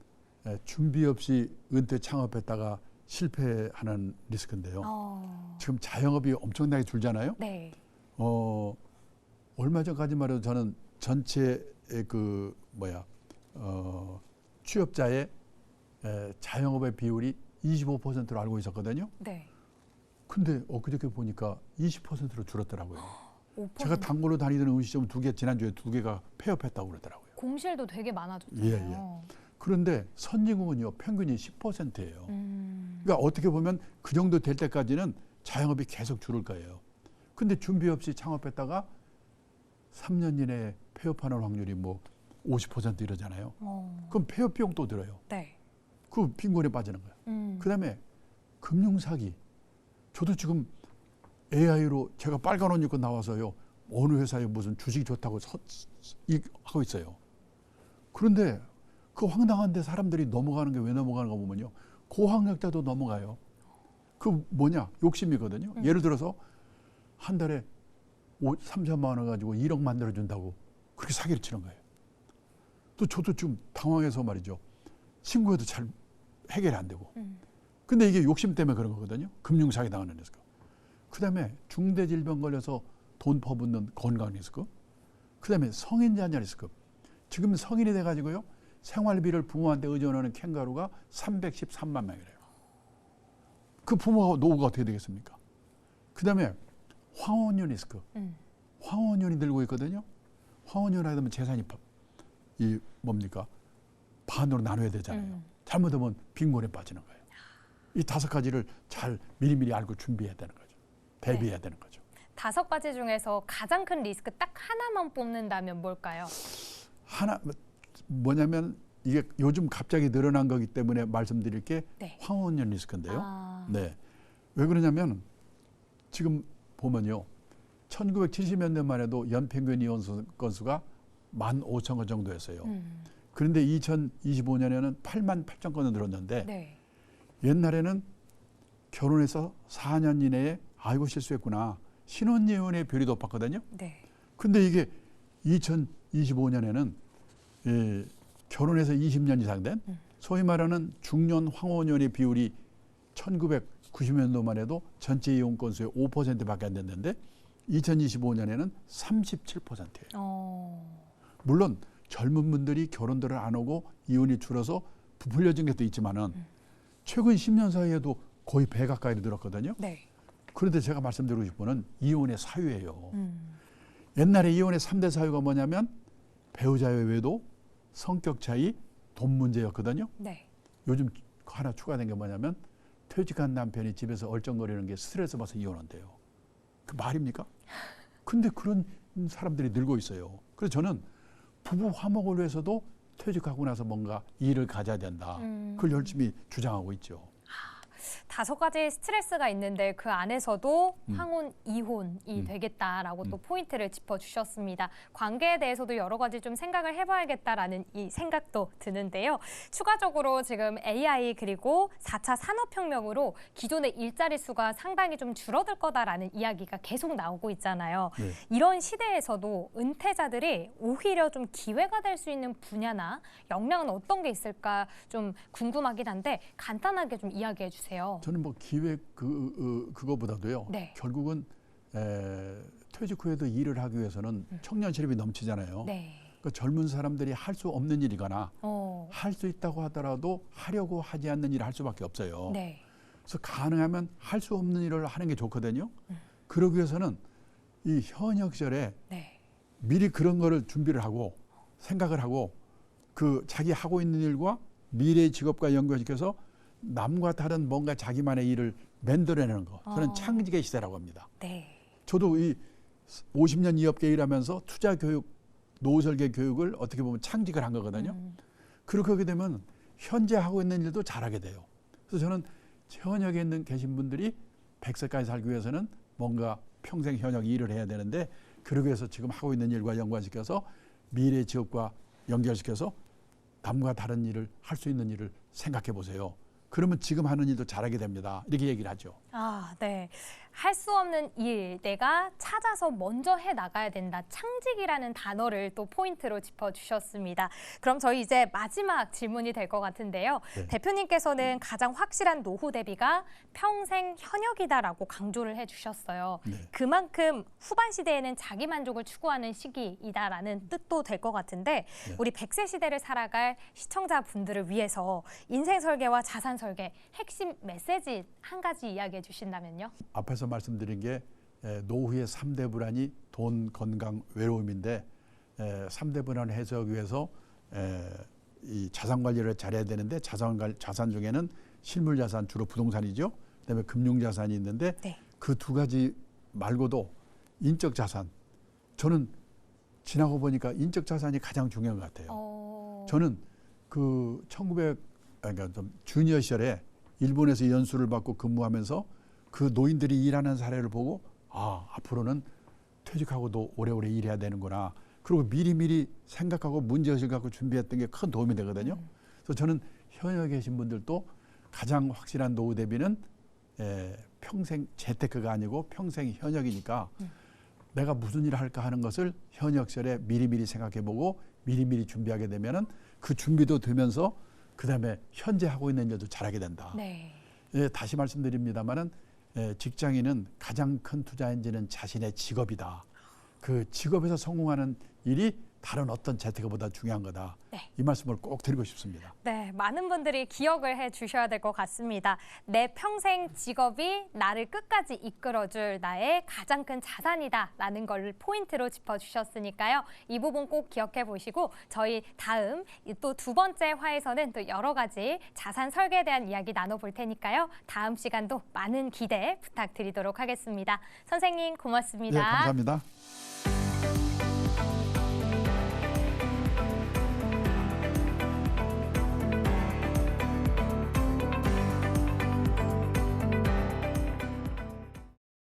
준비 없이 은퇴 창업했다가 실패하는 리스크인데요. 지금 자영업이 엄청나게 줄잖아요. 네. 얼마 전까지만 해도 저는 전체 취업자의 자영업의 비율이 25%로 알고 있었거든요. 네. 근데 엊그저께 보니까 20%로 줄었더라고요. 5%. 제가 단골로 다니던 음식점 2개, 지난주에 2개가 폐업했다고 그러더라고요. 공실도 되게 많아졌잖아요. 예. 그런데 선진국은요, 평균이 10%예요. 그러니까 어떻게 보면 그 정도 될 때까지는 자영업이 계속 줄을 거예요. 근데 준비 없이 창업했다가 3년 이내에 폐업하는 확률이 뭐 50% 이러잖아요. 그럼 폐업 비용 또 들어요. 네. 그 빈곤에 빠지는 거예요. 그다음에 금융 사기. 저도 지금 AI로 제가 빨간 옷 입고 나와서요. 어느 회사에 무슨 주식이 좋다고 하고 있어요. 그런데 그 황당한데 사람들이 넘어가는 게 왜 넘어가는가 보면요. 고학력자도 넘어가요. 그 뭐냐? 욕심이거든요. 예를 들어서 한 달에 3천만 원 가지고 1억 만들어준다고 그렇게 사기를 치는 거예요. 또 저도 지금 당황해서 말이죠. 친구에도 잘 해결이 안 되고. 근데 이게 욕심 때문에 그런 거거든요. 금융사기 당하는 리스크. 그다음에 중대질병 걸려서 돈 퍼붓는 건강 리스크. 그다음에 성인 자녀 리스크. 지금 성인이 돼가지고요. 생활비를 부모한테 의존하는 캥거루가 313만 명이래요. 그 부모가 노후가 어떻게 되겠습니까? 그다음에 황혼년 리스크. 황혼년이 들고 있거든요. 황혼년 하게 되면 재산이 반으로 나눠야 되잖아요. 잘못하면 빈곤에 빠지는 거예요. 이 5가지를 잘 미리미리 알고 준비해야 되는 거죠. 대비해야 되는 거죠. 5가지 중에서 가장 큰 리스크 딱 하나만 뽑는다면 뭘까요? 하나 뭐냐면 이게 요즘 갑자기 늘어난 거기 때문에 말씀드릴 게 네. 황혼연 리스크인데요. 아. 네. 왜 그러냐면 지금 보면요. 1970년대만 해도 연평균 이혼 건수가 15,000건 정도였어요. 그런데 2025년에는 88,000건으로 늘었는데 네. 옛날에는 결혼해서 4년 이내에 아이고 실수했구나. 신혼예언의 별이 높았거든요. 네. 근데 이게 2025년에는 결혼해서 20년 이상 된 소위 말하는 중년 황혼연의 비율이 1990년도만 해도 전체 이혼 건수의 5%밖에 안 됐는데 2025년에는 37%예요. 물론 젊은 분들이 결혼들을 안 하고 이혼이 줄어서 부풀려진 것도 있지만은 최근 10년 사이에도 거의 배 가까이 늘었거든요. 네. 그런데 제가 말씀드리고 싶은 건 이혼의 사유예요. 옛날에 이혼의 3대 사유가 뭐냐면 배우자 외에도 성격 차이, 돈 문제였거든요. 네. 요즘 하나 추가된 게 뭐냐면 퇴직한 남편이 집에서 얼쩡거리는 게 스트레스 받아서 이혼한대요. 그 말입니까? 근데 그런 사람들이 늘고 있어요. 그래서 저는 부부 화목을 위해서도 퇴직하고 나서 뭔가 일을 가져야 된다. 그걸 열심히 주장하고 있죠. 5가지 스트레스가 있는데 그 안에서도 황혼, 이혼이 되겠다라고 또 포인트를 짚어주셨습니다. 관계에 대해서도 여러 가지 좀 생각을 해봐야겠다라는 이 생각도 드는데요. 추가적으로 지금 AI 그리고 4차 산업혁명으로 기존의 일자리 수가 상당히 좀 줄어들 거다라는 이야기가 계속 나오고 있잖아요. 네. 이런 시대에서도 은퇴자들이 오히려 좀 기회가 될 수 있는 분야나 역량은 어떤 게 있을까 좀 궁금하긴 한데 간단하게 좀 이야기해 주세요. 저는 뭐 기획 그거보다도요. 네. 결국은 퇴직 후에도 일을 하기 위해서는 청년 실업이 넘치잖아요. 네. 그러니까 젊은 사람들이 할 수 없는 일이거나 어. 할 수 있다고 하더라도 하려고 하지 않는 일을 할 수밖에 없어요. 네. 그래서 가능하면 할 수 없는 일을 하는 게 좋거든요. 그러기 위해서는 이 현역 시절에 네. 미리 그런 거를 준비를 하고 생각을 하고 그 자기 하고 있는 일과 미래의 직업과 연결시켜서 남과 다른 뭔가 자기만의 일을 만들어내는 거. 저는 창직의 시대라고 합니다. 네. 저도 이 50년 이 업계 일하면서 투자 교육, 노후 설계 교육을 어떻게 보면 창직을 한 거거든요. 그렇게 하게 되면 현재 하고 있는 일도 잘하게 돼요. 그래서 저는 현역에 계신 분들이 100세까지 살기 위해서는 뭔가 평생 현역 일을 해야 되는데 그러기 위해서 지금 하고 있는 일과 연관시켜서 미래 직업과 연결시켜서 남과 다른 일을 할 수 있는 일을 생각해 보세요. 그러면 지금 하는 일도 잘하게 됩니다. 이렇게 얘기를 하죠. 아, 네. 할 수 없는 일, 내가 찾아서 먼저 해 나가야 된다. 창직이라는 단어를 또 포인트로 짚어주셨습니다. 그럼 저희 이제 마지막 질문이 될 것 같은데요. 네. 대표님께서는 가장 확실한 노후 대비가 평생 현역이다라고 강조를 해주셨어요. 네. 그만큼 후반 시대에는 자기 만족을 추구하는 시기이다라는 뜻도 될 것 같은데 네. 우리 100세 시대를 살아갈 시청자분들을 위해서 인생 설계와 자산 설계 핵심 메시지 한 가지 이야기해 주신다면요. 앞에서 말씀드린 게 노후의 3대 불안이 돈, 건강, 외로움인데 3대 불안을 해소하기 위해서 이 자산 관리를 잘해야 되는데 자산 중에는 실물 자산, 주로 부동산이죠. 그다음에 금융 자산이 있는데 네. 그 두 가지 말고도 인적 자산. 저는 지나고 보니까 인적 자산이 가장 중요한 것 같아요. 저는 그 그러니까 좀 주니어 시절에 일본에서 연수를 받고 근무하면서 그 노인들이 일하는 사례를 보고 아, 앞으로는 퇴직하고도 오래오래 일해야 되는구나. 그리고 미리미리 생각하고 문제의식을 갖고 준비했던 게 큰 도움이 되거든요. 그래서 저는 현역에 계신 분들도 가장 확실한 노후 대비는 평생 재테크가 아니고 평생 현역이니까 내가 무슨 일을 할까 하는 것을 현역 시절에 미리미리 생각해보고 미리미리 준비하게 되면은 그 준비도 되면서 그다음에 현재 하고 있는 일도 잘하게 된다. 네. 다시 말씀드립니다만은 직장인은 가장 큰 투자 엔진은 자신의 직업이다. 그 직업에서 성공하는 일이 다른 어떤 재테크보다 중요한 거다. 네. 이 말씀을 꼭 드리고 싶습니다. 네, 많은 분들이 기억을 해 주셔야 될 것 같습니다. 내 평생 직업이 나를 끝까지 이끌어줄 나의 가장 큰 자산이다라는 걸 포인트로 짚어주셨으니까요. 이 부분 꼭 기억해 보시고 저희 다음 또 2번째 화에서는 또 여러 가지 자산 설계에 대한 이야기 나눠볼 테니까요. 다음 시간도 많은 기대 부탁드리도록 하겠습니다. 선생님 고맙습니다. 네, 감사합니다.